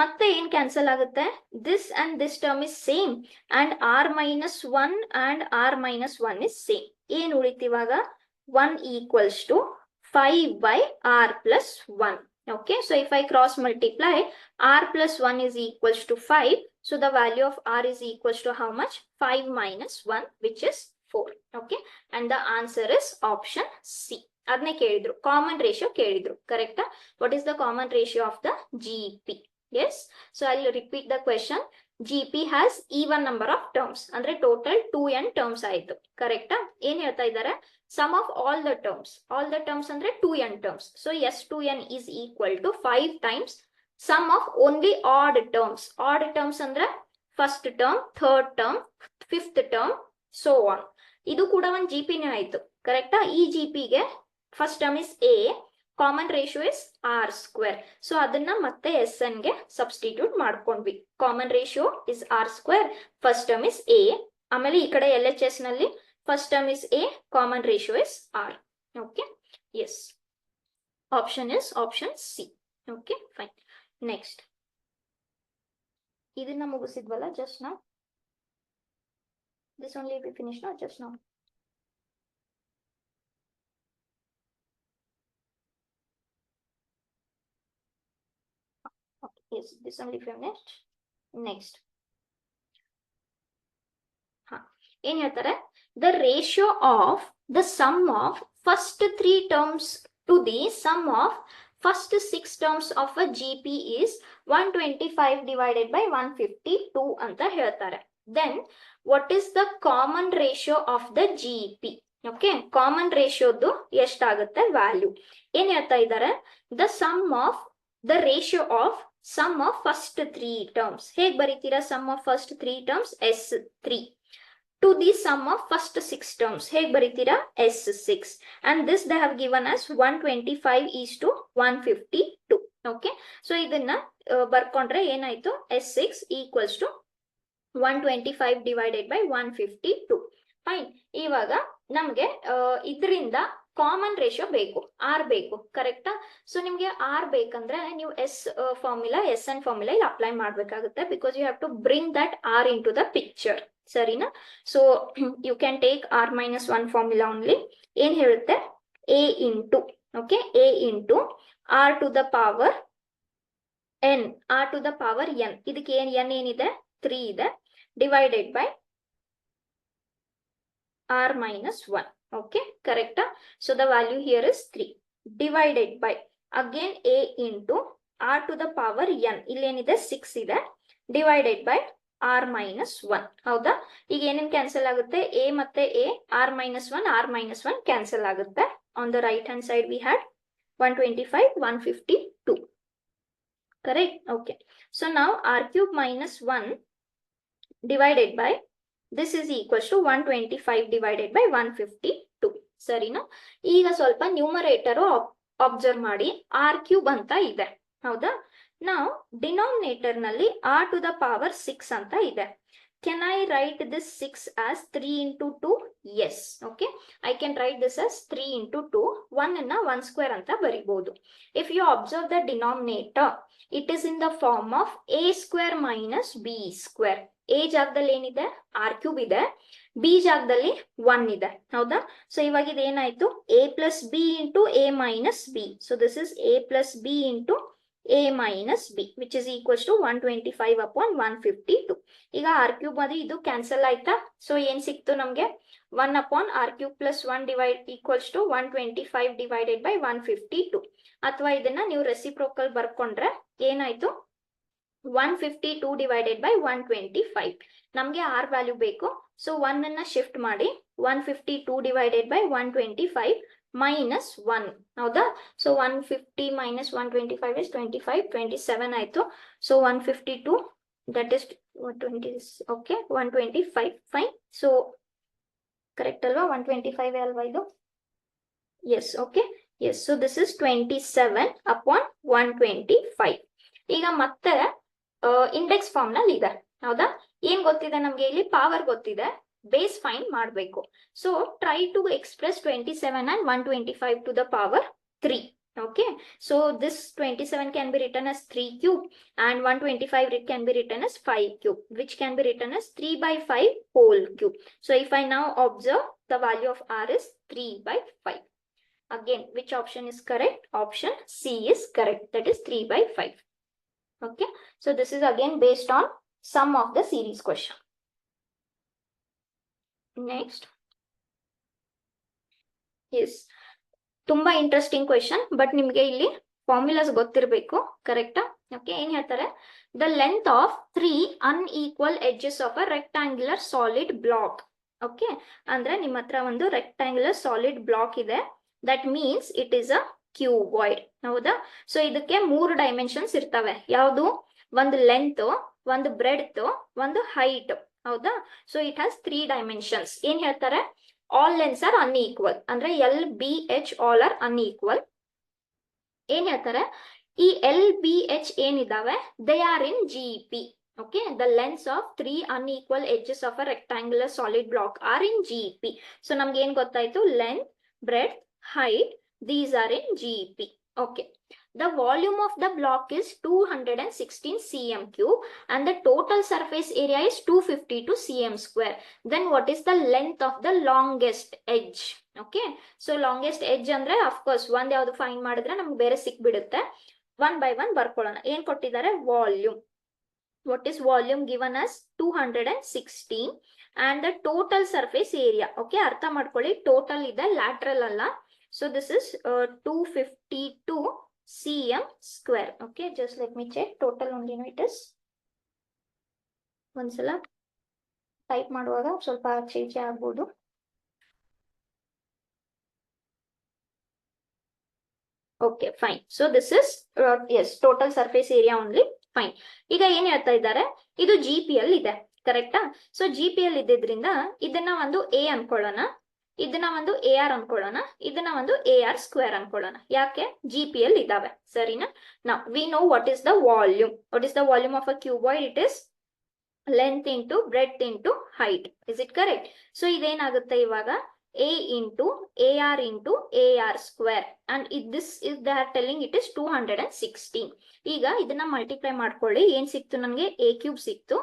A: ಮತ್ತೆ ಏನ್ cancel ಆಗುತ್ತೆ, this and this term is same and R minus 1 and R minus 1 is same. ಏನ್ ಉಳಿತು ಇವಾಗ, 1 equals to 5 by R plus 1. Okay, so if I cross multiply, R plus 1 is equals to 5. So the value of R is equals to how much? 5 minus 1, which is 4. Okay, and the answer is option C. ಅದನ್ನೇ ಕೇಳಿದ್ರು, common ratio ಕೇಳಿದ್ರು. ಕರೆಕ್ಟಾ? What is the common ratio of the GP? Yes, so I'll repeat the question. GP has even number of terms, ಅಂದ್ರೆ total 2n terms ಆಯ್ತು. ಕರೆಕ್ಟಾ? ಏನ್ ಹೇಳ್ತಾ ಇದ್ದಾರೆ, sum of all the terms ಅಂದ್ರೆ 2n terms. So S2n is equal to 5 times sum of only odd terms ಅಂದ್ರೆ first term, third term, fifth term, so on. ಇದು ಕೂಡ ಒಂದು ಜಿಪಿನೇ ಆಯ್ತು. ಕರೆಕ್ಟಾ? ಈ ಜಿಪಿಗೆ first term is A, common ratio is R square. So ಅದನ್ನ ಮತ್ತೆ SN ಗೆ ಸಬ್ಸ್ಟಿಟ್ಯೂಟ್ ಮಾಡ್ಕೊಂಡ್ವಿ. Common ratio is R square, first term is A, ಆಮೇಲೆ ಈ ಕಡೆ LHS ನಲ್ಲಿ first term is A, common ratio is R. Okay, yes, option is option C. Okay, fine. Next, ಇದನ್ನ ಮುಗಿಸಿದ್ವಲ್ಲ just now, this only we finished now, just now. Okay, yes, this only finished. Next, ಏನ್ ಹೇಳ್ತಾರೆ, the ratio of the sum of first 3 terms to the sum of first 6 terms of a GP is 125 divided by 152 ಅಂತ ಹೇಳ್ತಾರೆ. Then what is the common ratio of the GP? Okay, common ರೇಷಿಯೋದು ಎಷ್ಟಾಗುತ್ತೆ value. ಏನ್ ಹೇಳ್ತಾ ಇದ್ದಾರೆ, the sum of the ratio of sum of first 3 terms. ಹೇಗ್ ಬರೀತೀರಾ sum of first 3 terms? S3 to the sum of first 6 terms. ಹೇಗ್ ಬರೀತೀರಾ? S6. And this they have given us 125 is to 152. Okay. So ಇದನ್ನ ಬರ್ಕೊಂಡ್ರೆ ಏನಾಯ್ತು? S6 equals to 125 divided by 152. Fine. ಇವಾಗ ನಮ್ಗೆ ಇದರಿಂದ common ratio ಬೇಕು, R ಬೇಕು, ಕರೆಕ್ಟಾ? So ನಿಮ್ಗೆ ಆರ್ ಬೇಕಂದ್ರೆ ನೀವು SN ಫಾರ್ಮುಲಾ ಇಲ್ಲಿ ಅಪ್ಲೈ ಮಾಡ್ಬೇಕಾಗುತ್ತೆ, because you have to bring that R into the picture. ಸರಿನಾ? So you can take R-1 formula only. ಏನ್ ಹೇಳುತ್ತೆ? A into, okay, A into R to the power N, R to the power N. ಇದಕ್ಕೆ N ಏನಿದೆ? 3 ಇದೆ, divided by R-1. Okay, correct? So the value here is 3 divided by again A into R to the power N. ಇಲ್ಲೇನಿದೆ? 6 ಇದೆ, divided by R-1. ಹೌದಾ? ಈಗ ಏನೇನ್ cancel ಆಗುತ್ತೆ? A ಮತ್ತೆ A, R-1 cancel ಆಗುತ್ತೆ. On the right hand side we had 125, 152. Correct? Okay. So now R cube minus 1 divided by this is equals to 125 divided by 152. ಸರಿನಾ? ಈಗ ಸ್ವಲ್ಪ ನ್ಯೂಮರೇಟರ್ ಅಬ್ಸರ್ವ್ ಮಾಡಿ, R³ ಅಂತ ಇದೆ. ಹೌದಾ? ನಾವು ಡಿನಾಮಿನೇಟರ್ ನಲ್ಲಿ R to the power 6 ಅಂತ ಇದೆ. Can I write this 6 as 3 into 2? Yes. Okay. I can write this as 3 into 2. 1 ಅನ್ನ 1 square ಅಂತ ಬರಿಬಹುದು. If you observe the denominator, it is in the form of A square minus B square. A ಜಾಗದಲ್ಲಿ ಏನಿದೆ? R³ ಇದೆ, B ಜಾಗದಲ್ಲಿ 1 ಇದೆ. ಹೌದಾ? So ಇವಾಗ ಇದೇನಾಯ್ತು? A plus B into A minus B. So this is A plus B into A minus B, which is equals to 125 upon 152. ಈಗ R³ ಅದು ಇದು ಕ್ಯಾನ್ಸಲ್ ಆಯ್ತಾ? ಸೊ ಏನ್ ಸಿಕ್ತು ನಮ್ಗೆ? 1 upon R³ plus 1 divide equals to 125 divided by 152. ಅಥವಾ ಇದನ್ನ ನೀವು ರೆಸಿಪ್ರೋಕಲ್ ಬರ್ಕೊಂಡ್ರೆ ಏನಾಯ್ತು? 152 divided by 125. ನಮ್ಗೆ R ವ್ಯಾಲ್ಯೂ ಬೇಕು. ಸೊ 1 ಅನ್ನ ಶಿಫ್ಟ್ ಮಾಡಿ 152 divided by 125 minus 1. ಹೌದಾ? ಸೊ 150 minus 125 is 25, 27 ಆಯ್ತು. So 152 that is 120, okay, 125. Fine. So correct ಅಲ್ವಾ? 125 ಅಲ್ವಾ ಇದು? Yes. Okay. Yes. So this is 27 upon 125. ಈಗ ಮತ್ತೆ ಇಂಡೆಕ್ಸ್ ಫಾರ್ಮ್ ನಲ್ಲಿ ಇದೆ. ಹೌದಾ? ಏನ್ ಗೊತ್ತಿದೆ ನಮ್ಗೆ? ಇಲ್ಲಿ ಪವರ್ ಗೊತ್ತಿದೆ, ಬೇಸ್ ಫೈಂಡ್ ಮಾಡಬೇಕು. So try to express 27 and 125 to the power 3. Okay, so this 27 can be written as 3 cube and 125 it can be written as 5 cube, which can be written as 3 by 5 whole cube. So if I now observe, the value of R is 3 by 5. Again, which option is correct? Option C is correct, that is 3 by 5. Okay, so this is again based on sum of the series question. Next is ತುಂಬಾ interesting question, but ನಿಮ್ಗೆ ಇಲ್ಲಿ formulas ಗೊತ್ತಿರಬೇಕು, ಕರೆಕ್ಟಾ? Okay, ಏನ್ ಹೇಳ್ತಾರೆ? The length of 3 unequal edges of a rectangular solid block. Okay, ಅಂದ್ರೆ ನಿಮ್ಮ ಹತ್ರ ಒಂದು ರೆಕ್ಟಾಂಗ್ಯುಲರ್ ಸಾಲಿಡ್ ಬ್ಲಾಕ್ ಇದೆ, that means it is a cuboid. ಹೌದಾ? ಸೊ ಇದಕ್ಕೆ 3 ಡೈಮೆನ್ಷನ್ಸ್ ಇರ್ತವೆ. ಯಾವುದು? ಒಂದು ಲೆಂತ್, ಒಂದು ಬ್ರೆಡ್ತ್, ಒಂದು ಹೈಟ್. ಹೌದಾ? So it has 3 dimensions. ಏನ್ ಹೇಳ್ತಾರೆ? ಆಲ್ ಲೆಂತ್ಸ್ ಆರ್ ಅನ್ಈಕ್ವಲ್, ಅಂದ್ರೆ LBH ಆಲ್ ಆರ್ ಅನ್ಈಕ್ವಲ್. ಏನ್ ಹೇಳ್ತಾರೆ? ಈ LBH ಏನಿದಾವೆ, they are in GP. Okay, the lengths of 3 unequal edges of a rectangular solid block are in GP. So ನಮ್ಗೆ ಏನ್ ಗೊತ್ತಾಯ್ತು? Length, breadth, height, these are in GP. Okay, the volume of the block is 216 cm cube and the total surface area is 252 cm square. Then what is the length of the longest edge? Okay, so longest edge ಅಂದ್ರೆ of course ಒಂದ್ ಯಾವ್ದು find ಮಾಡಿದ್ರೆ ನಮ್ಗೆ ಬೇರೆ ಸಿಕ್ಬಿಡುತ್ತೆ. 1 by 1 ಬರ್ಕೊಳ್ಳೋಣ. ಏನ್ ಕೊಟ್ಟಿದ್ದಾರೆ? Volume. What is volume given as 216? and the total surface area. Okay, ಅರ್ಥ ಮಾಡ್ಕೊಳ್ಳಿ, ಟೋಟಲ್ ಇದೆ, ಲ್ಯಾಟ್ರಲ್ ಅಲ್ಲ. So this is 252 cm square. Okay, just let me check total only. No, it is ಒಂದ್ಸಲ ಟೈಪ್ ಮಾಡುವಾಗ ಸ್ವಲ್ಪ change ಆಗ್ಬೋದು. Okay fine. So this is yes total surface area only. Fine. ಈಗ ಏನ್ ಹೇಳ್ತಾ ಇದ್ದಾರೆ, ಇದು ಜಿ ಪಿ ಎಲ್ ಇದೆ, ಕರೆಕ್ಟಾ? ಸೊ ಜಿ ಪಿ ಎಲ್ ಇದ್ದಿದ್ರಿಂದ ಇದನ್ನ ಒಂದು ಎ ಅನ್ಕೊಳ್ಳೋಣ, ಇದನ್ನ ಒಂದು ಎ ಆರ್ ಅನ್ಕೊಳ್ಳೋಣ, ಇದನ್ನ ಒಂದು ಎ ಆರ್ ಸ್ಕ್ವೇರ್ ಅನ್ಕೊಳ್ಳೋಣ. ಯಾಕೆ? ಜಿ ಪಿ ಎಲ್ ಇದಾವೆ, ಸರಿನಾ? ನಾವು we know what is the volume. What is the volume of a cuboid? It is length into breadth into height. Is it correct? So ಇದೇನಾಗುತ್ತೆ ಇವಾಗ a into AR into AR square, and this is they are telling it is 216. ಈಗ ಇದನ್ನ multiply ಮಾಡ್ಕೊಳ್ಳಿ, ಏನ್ ಸಿಕ್ತು ನನಗೆ? a cube ಸಿಕ್ತು,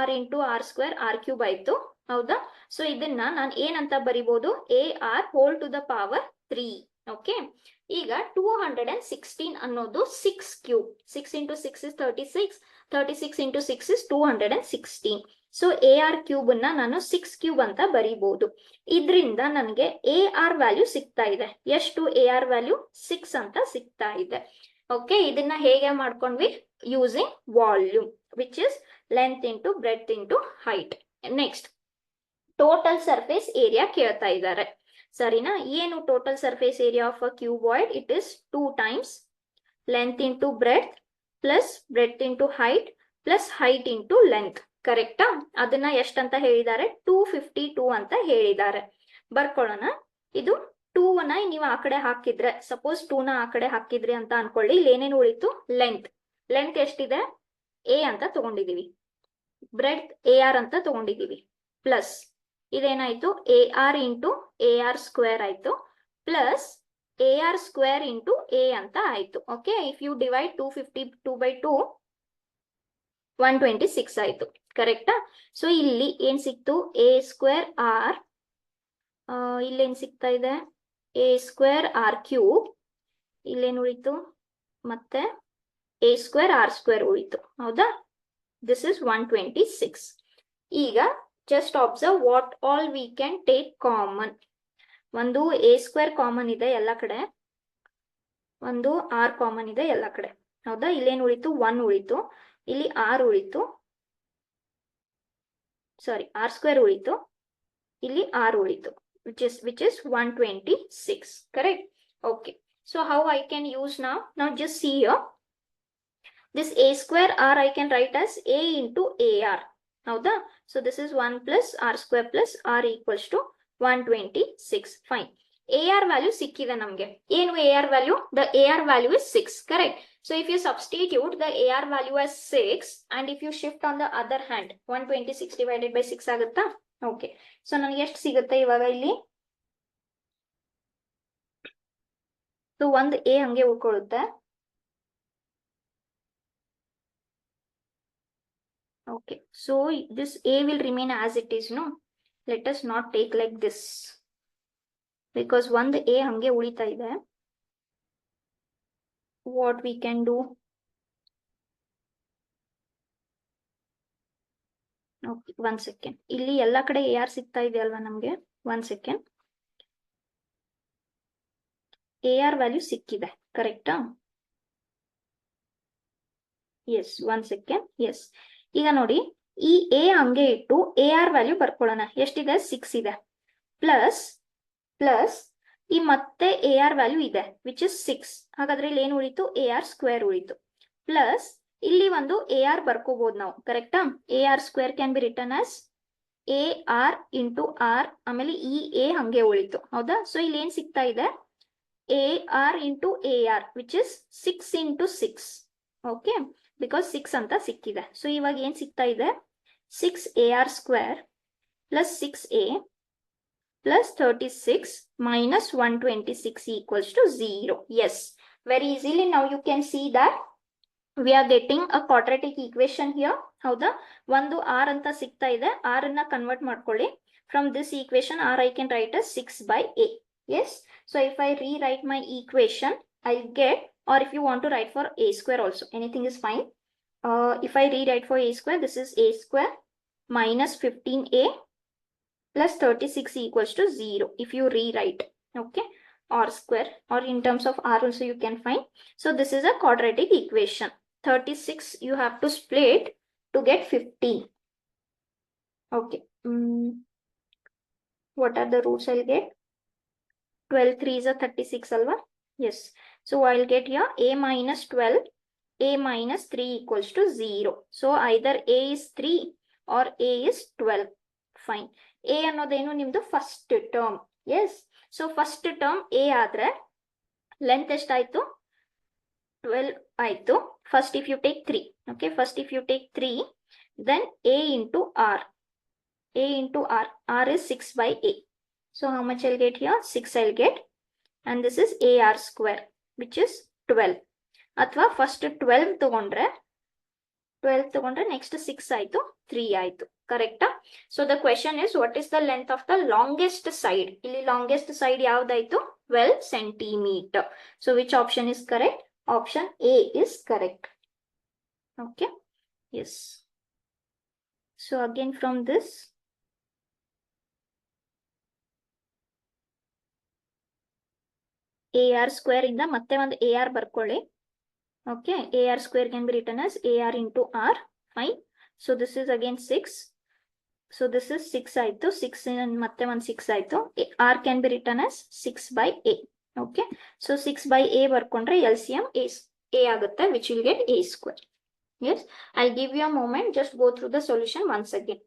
A: r into r square r cube ಆಯ್ತು, ಹೌದಾ? ಸೊ ಇದನ್ನ ನಾನು ಏನಂತ ಬರಿಬಹುದು? AR whole to the power 3. Okay, ಈಗ 216 ಅನ್ನೋದು 6 cube, 6 into 6 is 36, 36 into 6 is 216. So a r cube ಅನ್ನ ನಾನು 6 ಕ್ಯೂಬ್ ಅಂತ ಬರೀಬಹುದು. ಇದರಿಂದ ನನಗೆ ಎ ಆರ್ ವ್ಯಾಲ್ಯೂ ಸಿಗ್ತಾ ಇದೆ. ಎಷ್ಟು ಎ ಆರ್ ವ್ಯಾಲ್ಯೂ? 6 ಅಂತ ಸಿಗ್ತಾ ಇದೆ. ಓಕೆ, ಇದನ್ನ ಹೇಗೆ ಮಾಡ್ಕೊಂಡ್ವಿ? Using volume, which is length into breadth into height. Next total surface area ಕೇಳ್ತಾ ಇದ್ದಾರೆ, ಸರಿನಾ? ಏನು total surface area of a cuboid? It is 2 times length into breadth plus breadth into height plus height into length. ಕರೆಕ್ಟಾ? ಅದನ್ನ ಎಷ್ಟಂತ ಹೇಳಿದ್ದಾರೆ? 252 ಅಂತ ಹೇಳಿದ್ದಾರೆ. ಬರ್ಕೊಳ್ಳೋಣ. ಇದು 2 ನ ನೀವು ಆ ಕಡೆ ಹಾಕಿದ್ರೆ, ಸಪೋಸ್ 2 ನ ಆ ಕಡೆ ಹಾಕಿದ್ರಿ ಅಂತ ಅನ್ಕೊಳ್ಳಿ, ಇಲ್ಲಿ ಏನೇನು ಉಳಿತು? ಲೆಂತ್. ಲೆಂತ್ ಎಷ್ಟಿದೆ? ಎ ಅಂತ ತಗೊಂಡಿದೀವಿ, ಬ್ರೆಡ್ ಎ ಆರ್ ಅಂತ ತಗೊಂಡಿದೀವಿ, ಪ್ಲಸ್ ಇದೇನಾಯ್ತು? A R into A R square ಆಯ್ತು, plus A R square into A ಅಂತ ಆಯ್ತು. Okay, if you divide 252 by 2 126 ಆಯ್ತು, ಕರೆಕ್ಟಾ? ಸೊ ಇಲ್ಲಿ ಏನ್ ಸಿಕ್ತು? ಎ ಸ್ಕ್ವೇರ್ ಆರ್, ಇಲ್ಲೇನ್ ಸಿಗ್ತಾ ಇದೆ? ಎ ಸ್ಕ್ವೇರ್ ಆರ್ ಕ್ಯೂಬ್, ಇಲ್ಲೇನ್ ಉಳಿತು? ಮತ್ತೆ ಎ ಸ್ಕ್ವೇರ್ ಆರ್ ಸ್ಕ್ವೇರ್ ಉಳಿತು, ಹೌದಾ? This is 126. ಈಗ just observe what all we can take common. ಒಂದು ಎ ಸ್ಕ್ವೇರ್ ಕಾಮನ್ ಇದೆ ಎಲ್ಲ ಕಡೆ, ಒಂದು ಆರ್ ಕಾಮನ್ ಇದೆ ಎಲ್ಲ ಕಡೆ, ಹೌದಾ? ಇಲ್ಲೇನ್ ಉಳಿತು? 1 ಉಳಿತು, ಇಲ್ಲಿ ಆರ್ ಉಳಿತು, ಸಾರಿ ಆರ್ ಸ್ಕ್ವೇರ್ ಉಳಿತು, ಇಲ್ಲಿ ಆರ್ ಉಳಿತು, which is 126. correct? Okay, so how I can use now? Now just see here, this a square r I can write as a into ar, howda? So this is 1 plus r square plus r equals to 126. fine. AR value sikkide namge. Enu AR value? The AR value is 6, correct? So if you substitute the AR value as 6 and if you shift on the other hand, 126 divided by 6 agutta? Okay, so ನನಗೆ ಎಷ್ಟು ಸಿಗುತ್ತೆ ಇವಾಗ ಇಲ್ಲಿ? So ಒಂದು A ಹಂಗೆ ಉಳ್ಕೊಳ್ಳುತ್ತೆ. Okay, so this a will remain as it is, no? Let us not take like this, because ಒಂದು a ಹಂಗೆ ಉಳಿತಾ ಇದೆ. What we can do? Okay, 1 second. ಇಲ್ಲಿ ಎಲ್ಲ ಕಡೆ ಎ ಆರ್ ಸಿಗ್ತಾ ಇದೆ ಅಲ್ವಾ ನಮ್ಗೆ? 1 second. ಎ ಆರ್ ವ್ಯಾಲ್ಯೂ ಸಿಕ್ಕಿದೆ, ಕರೆಕ್ಟಾ? S, 1 second. ಎಸ್, ಈಗ ನೋಡಿ, ಈ ಎ ಹಂಗೆ ಇಟ್ಟು ಎ ಆರ್ ವ್ಯಾಲ್ಯೂ ಬರ್ಕೊಳ್ಳೋಣ. ಎಷ್ಟಿದೆ? 6 ಇದೆ, ಪ್ಲಸ್ ಪ್ಲಸ್ ಈ ಮತ್ತೆ ಎ ಆರ್ ವ್ಯಾಲ್ಯೂ ಇದೆ, ವಿಚ್ ಇಸ್ 6. ಹಾಗಾದ್ರೆ ಇಲ್ಲಿ ಏನು ಉಳಿತು? ಎ ಆರ್ ಸ್ಕ್ವೇರ್ ಉಳಿತು, ಪ್ಲಸ್ ಇಲ್ಲಿ ಒಂದು ಎ ಆರ್ ಬರ್ಕೋಬಹುದು ನಾವು, ಕರೆಕ್ಟಾ? A R square can be written as a R into r, ಆಮೇಲೆ ಈ ಎ ಹಂಗೆ ಉಳಿತು, ಹೌದಾ? ಸೊ ಇಲ್ಲಿ ಏನ್ ಸಿಗ್ತಾ ಇದೆ? A R into A r, which is 6 into 6. Okay, because 6 ಅಂತ ಸಿಕ್ಕಿದೆ. ಸೊ ಇವಾಗ ಏನ್ ಸಿಗ್ತಾ ಇದೆ? 6 a R square plus 6 a plus 36 minus 126 equals to 0. Yes, very easily now you can see that we are getting a quadratic equation here. ಹೌದಾ? ಒಂದು r ಅಂತ ಸಿಗ್ತಾ ಇದೆ, r ಅನ್ನ ಕನ್ವರ್ಟ್ ಮಾಡ್ಕೊಳ್ಳಿ. From this equation r I can write as 6 by a. Yes, so if I rewrite my equation, I'll get, or if you want to write for a square also, anything is fine. If I rewrite for a square, this is a square minus 15a plus 36 equals to 0 if you rewrite, okay, r square, or in terms of r also you can find. So this is a quadratic equation. 36 you have to split to get 15. Okay. What are the roots I'll get? 12 3 is a 36 alva. Yes. So I'll get here a minus 12, a minus 3 equals to 0. So either a is 3 or a is 12. Fine. A ಅನ್ನೋದೇನು ನಿಮ್ದು first term. Yes. So first term a ಆದ್ರೆ length ಎಷ್ಟಾಯ್ತು? 12 ಆಯ್ತು. First if you take 3. Okay, first if you take 3, then a into r. a into r. r is 6 by a. So how much I'll get here? 6 I'll get. And this is ar square, which is 12. ಅಥವಾ first 12 ತಗೊಂಡ್ರೆ next 6 ಆಯ್ತು, 3 ಆಯ್ತು. ಕರೆಕ್ಟಾ? So the question is what is the length of the longest side? ಇಲ್ಲಿ longest side ಯಾವ್ದಾಯ್ತು? 12 centimeter. So which option is correct? Option A is correct. Okay, yes. So again from this, AR square ಇಂದ ಮತ್ತೆ ಒಂದು AR ಬರ್ಕೊಳ್ಳಿ. Okay, AR square can be written as AR into R. Fine. So this is again 6. So this is 6 ಆಯ್ತು. 6 ಮತ್ತೆ ಒಂದು 6 ಆಯ್ತು. R can be written as 6 by A. Okay. So 6 by A ಬರ್ಕೊಂಡ್ರೆ LCM A ಆಗುತ್ತೆ, which will get A square. Yes. I'll give you a moment. Just go through the solution once again.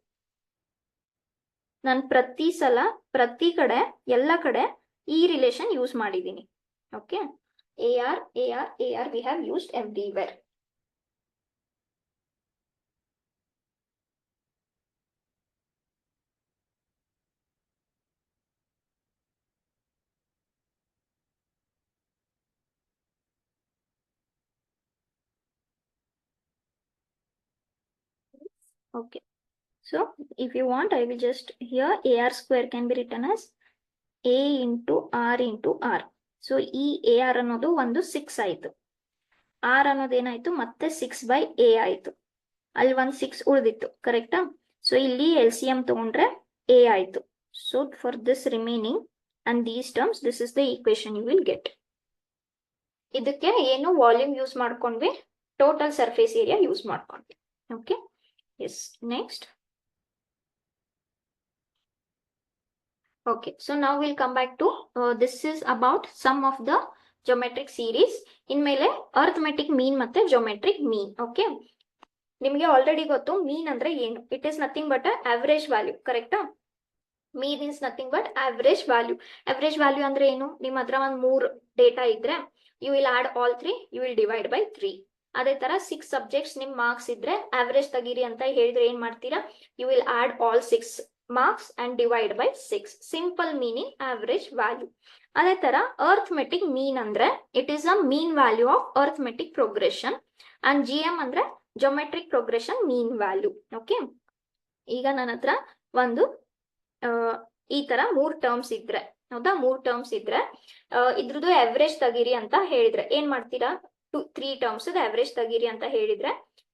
A: ನಾನು ಪ್ರತಿ ಸಲ ಪ್ರತಿ ಕಡೆ ಎಲ್ಲ ಕಡೆ ಈ relation use ಮಾಡಿದ್ದೀನಿ. Okay. AR, AR, AR we have used everywhere. Okay. So if you want, I will just here AR square can be written as A into R into R. So ಈ AR ಅನ್ನೋದು ಒಂದು 6 ಆಯ್ತು. R ಅನ್ನೋದೇನಾಯ್ತು? ಮತ್ತೆ 6 by A ಆಯ್ತು. ಅಲ್ಲಿ ಒಂದು 6 ಉಳಿದಿತ್ತು. ಕರೆಕ್ಟಾ? So ಇಲ್ಲಿ LCM ತಗೊಂಡ್ರೆ A ಆಯ್ತು. So for this remaining and these terms, this is the equation you will get. ಇದಕ್ಕೆ ಏನು ವಾಲ್ಯೂಮ್ ಯೂಸ್ ಮಾಡ್ಕೊಂಡ್ವಿ? ಟೋಟಲ್ ಸರ್ಫೇಸ್ ಏರಿಯಾ ಯೂಸ್ ಮಾಡ್ಕೊಂಡ್ವಿ. Okay, yes. Next. Okay, so now we'll come back to this is about some of the geometric series. ಇನ್ಮೇಲೆ arithmetic mean ಮತ್ತೆ geometric mean. Okay, ನಿಮಗೆ already ಗೊತ್ತು mean ಅಂದ್ರೆ ಏನು. It is nothing but average value. ಕರೆಕ್ಟಾ? Mean is nothing but average value. Average value ಅಂದ್ರೆ ಏನು? ನಿಮ್ಮ ಹತ್ರ ಒಂದು 3 ಡೇಟಾ ಇದ್ರೆ you will add all 3, you will divide by 3. ಅದೇ ತರ 6 ಸಬ್ಜೆಕ್ಟ್ಸ್ ನಿಮ್ ಮಾರ್ಕ್ಸ್ ಇದ್ರೆ ಆವರೇಜ್ ತೆಗೀರಿ ಅಂತ ಹೇಳಿದ್ರೆ ಏನ್ ಮಾಡ್ತೀರಾ? You will add all 6 marks and divide by 6. Simple meaning average value. ಅದೇ ತರ arithmetic mean ಅಂದ್ರೆ it is a mean value of arithmetic progression, and GM ಅಂದ್ರೆ geometric progression mean value. Okay, ಈಗ ನನ್ನ ಹತ್ರ ಒಂದು ಈ ತರ 3 ಟರ್ಮ್ಸ್ ಇದ್ರೆ, ಹೌದಾ, 3 ಟರ್ಮ್ಸ್ ಇದ್ರೆ ಇದ್ರದ್ದು ಆವರೇಜ್ ತೆಗೀರಿ ಅಂತ ಹೇಳಿದ್ರೆ ಏನ್ ಮಾಡ್ತೀರಾ? 3 ಟರ್ಮ್ಸ್ ಆವರೇಜ್ ತೆಗೀರಿ ಅಂತ ಹೇಳಿದ್ರೆ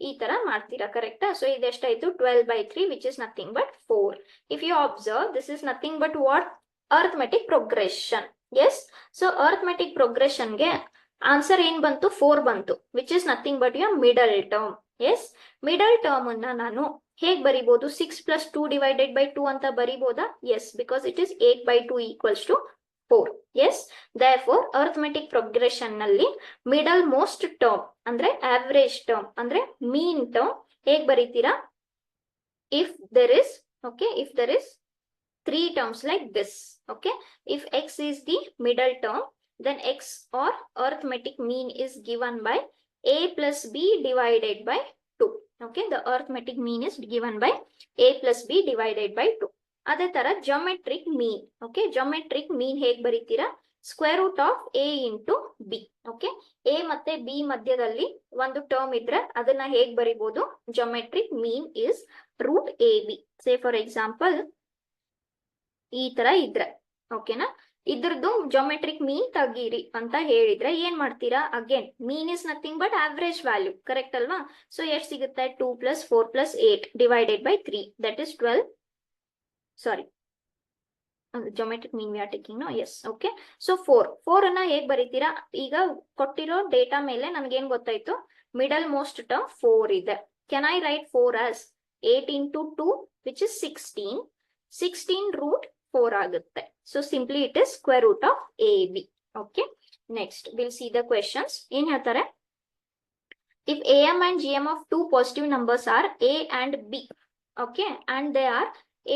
A: ಈ ತರ ಮಾಡ್ತೀರಾ. ಕರೆಕ್ಟಾ? So ಇದೆಷ್ಟಾಯ್ತು? 12 by 3, which is nothing but 4. If you observe, this is nothing but what? Arithmetic progression. Yes. So arithmetic progression ಗೆ ಆನ್ಸರ್ ಏನ್ ಬಂತು? 4 ಬಂತು, which is nothing but your middle term. Yes. middle term ಅನ್ನ ನಾನು ಹೇಗ್ ಬರಿಬಹುದು? 6 plus 2 divided by 2 ಅಂತ ಬರಿಬಹುದಾ? Yes, because it is 8 by 2 equals to 4. Yes. Therefore arithmetic progression ನಲ್ಲಿ middle most term ಅಂದ್ರೆ average term ಅಂದ್ರೆ mean term ಹೇಗ್ ಬರೀತೀರಾ? If there is, okay, if there is 3 terms like this. Okay, if x is the middle term, then x or arithmetic mean is given by a plus b divided by 2. Okay, the arithmetic mean is given by a plus b divided by 2. ಅದೇ ತರ geometric mean. Okay, geometric mean ಹೇಗ್ ಬರೀತೀರಾ? Square root of a into b. Okay, a ಮತ್ತೆ b ಮಧ್ಯದಲ್ಲಿ ಒಂದು term ಇದ್ರೆ ಅದನ್ನ ಹೇಗ್ ಬರಿಬಹುದು? geometric mean is root ab. Say for example ಈ ತರ ಇದ್ರೆ, ಓಕೆನಾ? ಇದ್ರದ್ದು ಜೊಮೆಟ್ರಿಕ್ ಮೀನ್ ತೆಗೀರಿ ಅಂತ ಹೇಳಿದ್ರೆ ಏನ್ ಮಾಡ್ತೀರಾ? Again mean is nothing but average value, correct ಅಲ್ವಾ? ಸೊ ಎಷ್ಟು ಸಿಗುತ್ತೆ? 2 + 4 + 8 divided by 3, that is 12. Sorry, geometric mean we are taking no. Yes, okay. So 4 ಅನ್ನ ಹೇಗ್ ಬರೀತೀರಾ? ಈಗ ಕೊಟ್ಟಿರೋ ಡೇಟಾ ಮೇಲೆ ನನ್ಗೇನ್ ಗೊತ್ತಾಯ್ತು? ಮಿಡಲ್ ಮೋಸ್ಟ್ ಟರ್ಮ್ 4 ಇದೆ. Can I write 4 as 8 × 2 which is 16. 16 root 4 ಆಗುತ್ತೆ. So simply it is square root of AB. Okay, next will see the questions. ಏನ್ ಹೇಳ್ತಾರೆ? If AM and GM of two positive numbers are A and B, okay, and they are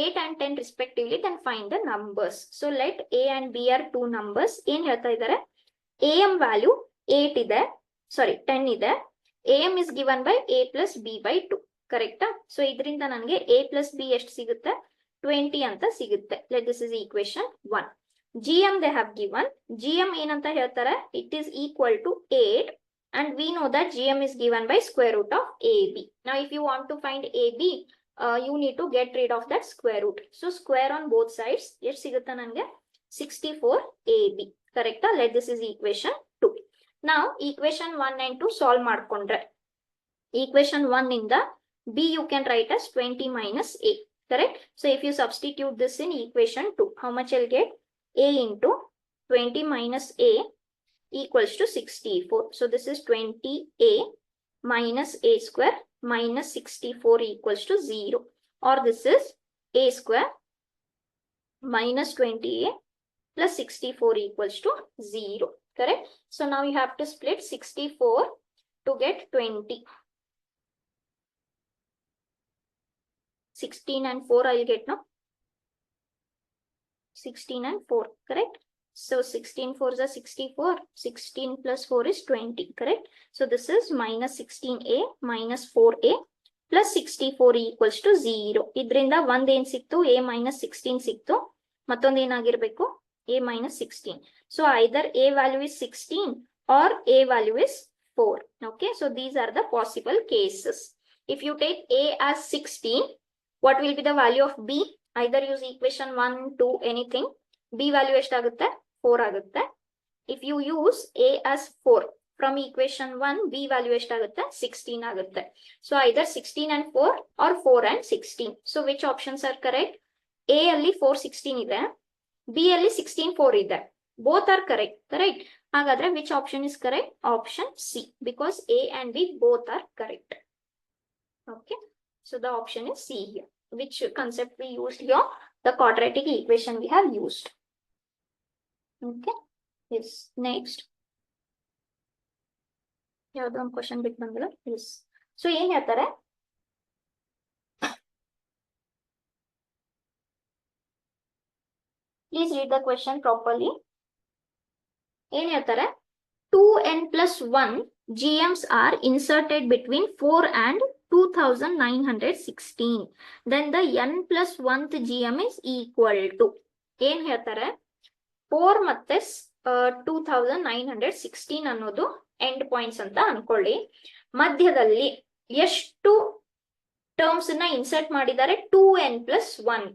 A: 8 and 10 respectively, then find the numbers. So let A and B are two numbers. ಏನ್ ಹೇಳ್ತಾ ಇದ್ದಾರೆ? AM value 8 ಇದೆ, ಸಾರಿ 10 ಇದೆ. AM is given by A plus B by 2, ಕರೆಕ್ಟಾ? So ಇದರಿಂದ ನನಗೆ A plus B ಎಷ್ಟು ಸಿಗುತ್ತೆ? 20 ಅಂತ ಸಿಗುತ್ತೆ. Let this is equation 1. GM they have given. GM ಏನಂತ ಹೇಳ್ತಾರೆ? It is equal to 8 and we know that GM is given by square root of AB. Now if you want to find AB, you need to get rid of that square root. So square on both sides, ಎಷ್ಟು ಸಿಗುತ್ತೆ ನನಗೆ? 64 AB, ಕರೆಕ್ಟಾ? Let this is equation 2. Now equation 1 and 2 solve ಮಾಡ್ಕೊಂಡ್ರೆ, equation 1 ಇಂದ B you can write as 20 minus A, correct? So if you substitute this in equation 2, how much I'll get? A into 20 minus A equals to 64. So this is 20A minus A square minus 64 equals to 0. Or this is A square minus 20A plus 64 equals to 0. Correct? So now you have to split 64 to get 20. 16 and 4 I'll get now. 16 and 4, correct? So 16 4s are 64. 16 plus 4 is 20, correct? So this is minus 16A minus 4A plus 64 equals to 0. ಇದರಿಂದ ಒಂದ್ ಏನ್ ಸಿಕ್ತು? A minus 16 ಸಿಕ್ತು. ಮತ್ತೊಂದು ಏನಾಗಿರ್ಬೇಕು? A minus 16. So either A value is 16 or A value is 4. Okay, so these are the possible cases. If you take A as 16, what will be the value of B? Either use equation 1, 2, anything. B value ಎಷ್ಟಾಗುತ್ತೆ? 4 ಆಗುತ್ತೆ. If you use A as 4, from equation 1, B value ಎಷ್ಟಾಗುತ್ತೆ? 16 ಆಗುತ್ತೆ. So either 16 and 4 or 4 and 16. So which options are correct? A ಅಲ್ಲಿ 4 16 ಇದೆ, B ಅಲ್ಲಿ 16 4 ಇದೆ. Both are correct, correct? ಹಾಗಾದ್ರೆ which option is correct? Option C, because A and B both are correct. Okay, so the option is C here. Which concept we used here? The quadratic equation we have used. Okay, yes, next. ಯಾವ್ದೋ ಒಂದು question ಬಿಟ್ಟು ಬಂದಲ್ಲ. S, so ಏನ್ ಹೇಳ್ತಾರೆ? Please read the question properly. ಏನ್ ಹೇಳ್ತಾರೆ? 2n plus 1 GMs are inserted between 4 and 2916. Then the n plus 1th GM is equal to. ಏನ್ ಹೇಳ್ತಾರೆ? 4 ಮತ್ತೆ 2916 ಅನ್ನೋದು ಎಂಡ್ ಪಾಯಿಂಟ್ಸ್ ಅಂತ ಅನ್ಕೊಳ್ಳಿ. ಮಧ್ಯದಲ್ಲಿ ಎಷ್ಟು ಟರ್ಮ್ಸ್ ನ ಇನ್ಸರ್ಟ್ ಮಾಡಿದ್ದಾರೆ? 2n plus 1.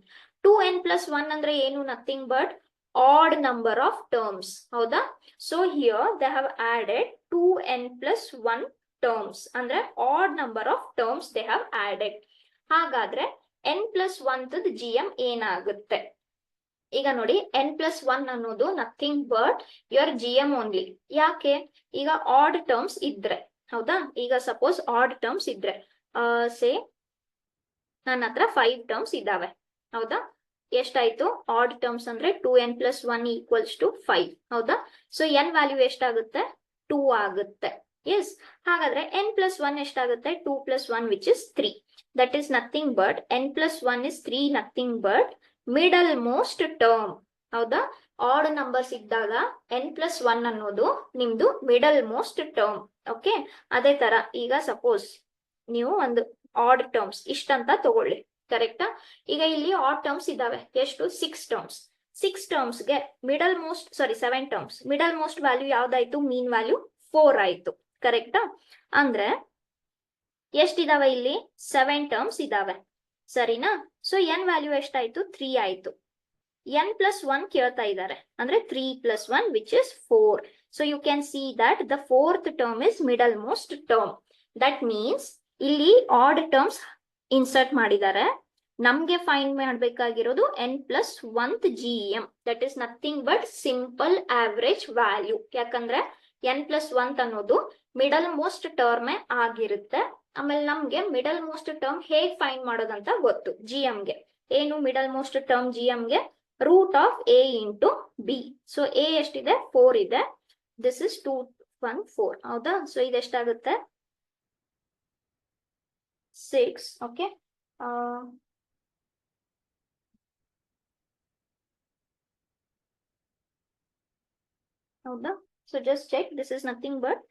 A: 2n plus 1 ಅಂದ್ರೆ ಏನು? Nothing but odd number of terms. ಹೌದಾ? So here they have added 2n plus 1 terms. ಅಂದ್ರೆ odd number of terms they have added. ಹಾಗಾದ್ರೆ n plus 1th GM ಏನಾಗುತ್ತೆ? ಈಗ ನೋಡಿ, n plus 1 ಅನ್ನೋದು nothing but your GM only. ಯಾಕೆ? ಈಗ add terms ಇದ್ರೆ, ಹೌದಾ? ಈಗ ಸಪೋಸ್ ಆಡ್ ಟರ್ಮ್ಸ್ ಇದ್ರೆ, ಸೇ ನನ್ನ ಹತ್ರ 5 ಟರ್ಮ್ಸ್ ಇದಾವೆ, ಹೌದಾ? ಎಷ್ಟಾಯ್ತು? ಆಡ್ ಟರ್ಮ್ಸ್ ಅಂದ್ರೆ 2n plus 1 equals to 5, ಹೌದಾ? ಸೊ n ವ್ಯಾಲ್ಯೂ ಎಷ್ಟಾಗುತ್ತೆ? 2 ಆಗುತ್ತೆ. ಎಸ್, ಹಾಗಾದ್ರೆ n plus 1 ಎಷ್ಟಾಗುತ್ತೆ? 2 plus 1 which is 3. That is nothing but n plus 1 is 3, nothing but middle most term, ಹೌದಾ? ಆಡ್ ನಂಬರ್ಸ್ ಇದ್ದಾಗ n plus 1 ಅನ್ನೋದು ನಿಮ್ದು ಮಿಡಲ್ ಮೋಸ್ಟ್ ಟರ್ಮ್. ಓಕೆ, ಅದೇ ತರ ಈಗ ಸಪೋಸ್ ನೀವು ಒಂದು ಆಡ್ ಟರ್ಮ್ಸ್ ಇಷ್ಟಂತ ತಗೊಳ್ಳಿ, ಕರೆಕ್ಟಾ? ಈಗ ಇಲ್ಲಿ ಆಡ್ ಟರ್ಮ್ಸ್ ಇದಾವೆ, ಎಷ್ಟು? 6 ಟರ್ಮ್ಸ್. 6 ಟರ್ಮ್ಸ್ಗೆ middle most, sorry 7 terms, middle most value ಯಾವ್ದಾಯ್ತು? ಮೀನ್ ವ್ಯಾಲ್ಯೂ 4 ಆಯ್ತು, ಕರೆಕ್ಟಾ? ಅಂದ್ರೆ ಎಷ್ಟಿದಾವೆ ಇಲ್ಲಿ? 7 ಟರ್ಮ್ಸ್ ಇದಾವೆ, ಸರಿನಾ? ಸೊ n ವ್ಯಾಲ್ಯೂ ಎಷ್ಟಾಯ್ತು? 3 ಆಯ್ತು. n+1 ಕೇಳ್ತಾ ಇದ್ದಾರೆ ಅಂದ್ರೆ 3+1 which is 4. So you can see that the fourth term is middle most term. That means ಇಲ್ಲಿ ಆಡ್ ಟರ್ಮ್ಸ್ ಇನ್ಸರ್ಟ್ ಮಾಡಿದ್ದಾರೆ. ನಮ್ಗೆ ಫೈಂಡ್ ಮಾಡಬೇಕಾಗಿರೋದು n+1th GM, that is nothing but simple average value. ಯಾಕಂದ್ರೆ n+1 ಅನ್ನೋದು middle most ಟರ್ಮೇ ಆಗಿರುತ್ತೆ. ಆಮೇಲೆ ನಮ್ಗೆ ಮಿಡಲ್ ಮೋಸ್ಟ್ ಟರ್ಮ್ ಹೇಗ್ ಫೈಂಡ್ ಮಾಡೋದಂತ ಗೊತ್ತು. GMಗೆ ಏನು ಮಿಡಲ್ ಮೋಸ್ಟ್ ಟರ್ಮ್ GMಗೆ root of a into b. So a ಎಷ್ಟಿದೆ 4 ಇದೆ. ದಿಸ್ ಇಸ್ 2 1 4 ಹೌದಾ. ಸೊ ಇದೆಷ್ಟಾಗುತ್ತೆ 6. ಓಕೆ, ಹೌದಾ. So just check, this is nothing but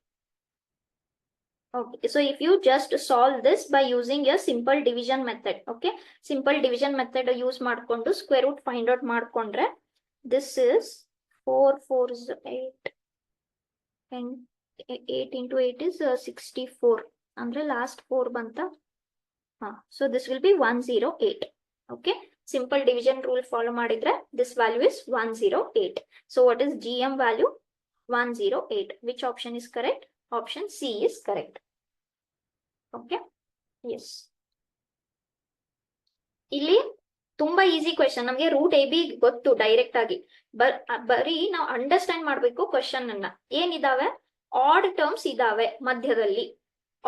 A: okay. So if you just solve this by using a simple division method, okay, simple division method use ಮಾಡ್ಕೊಂಡು square root find out ಮಾಡ್ಕೊಂಡ್ರೆ this is 4 4 is 8 and 8 into 8 is 64 ಅಂದ್ರೆ last 4 ಬಂತ. So this will be 108. okay, simple division rule follow ಮಾಡಿದ್ರೆ this value is 108. So what is GM value? 108. which option is correct? Option C is correct. Okay, yes. ಇಲ್ಲಿ ತುಂಬಾ easy question. ನಮ್ಗೆ root AB ಗೊತ್ತು direct ಆಗಿ. ಬರೀ ನಾವು understand ಮಾಡ್ಬೇಕು question ಅನ್ನ. ಏನಿದಾವೆ ಆಡ್ ಟರ್ಮ್ಸ್ ಇದಾವೆ ಮಧ್ಯದಲ್ಲಿ.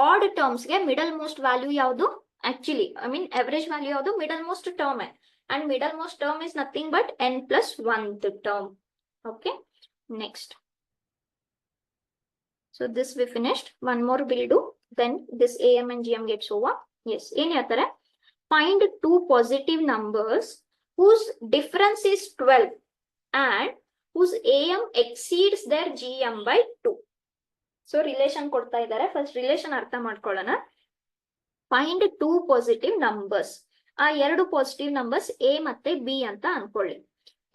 A: ಆಡ್ ಟರ್ಮ್ಸ್ ಗೆ ಮಿಡಲ್ ಮೋಸ್ಟ್ ವ್ಯಾಲ್ಯೂ ಯಾವುದು? Actually I mean average value ಯಾವುದು? Middle most term. And middle most term is nothing but n+1th term. Okay, next. So this we finished. One more we'll do. Then this AM and GM gets over. Yes. ಏನ್ ಹೇಳ್ತಾರೆ? Find two positive numbers whose difference is 12 and whose AM exceeds their GM by 2. So relation ಕೊಡ್ತಾ ಇದ್ದಾರೆ. First relation ಅರ್ಥ ಮಾಡ್ಕೊಳ್ಳೋಣ. Find two positive numbers. ಆ ಎರಡು positive numbers A ಮತ್ತೆ B ಅಂತ ಅನ್ಕೊಳ್ಳಿ.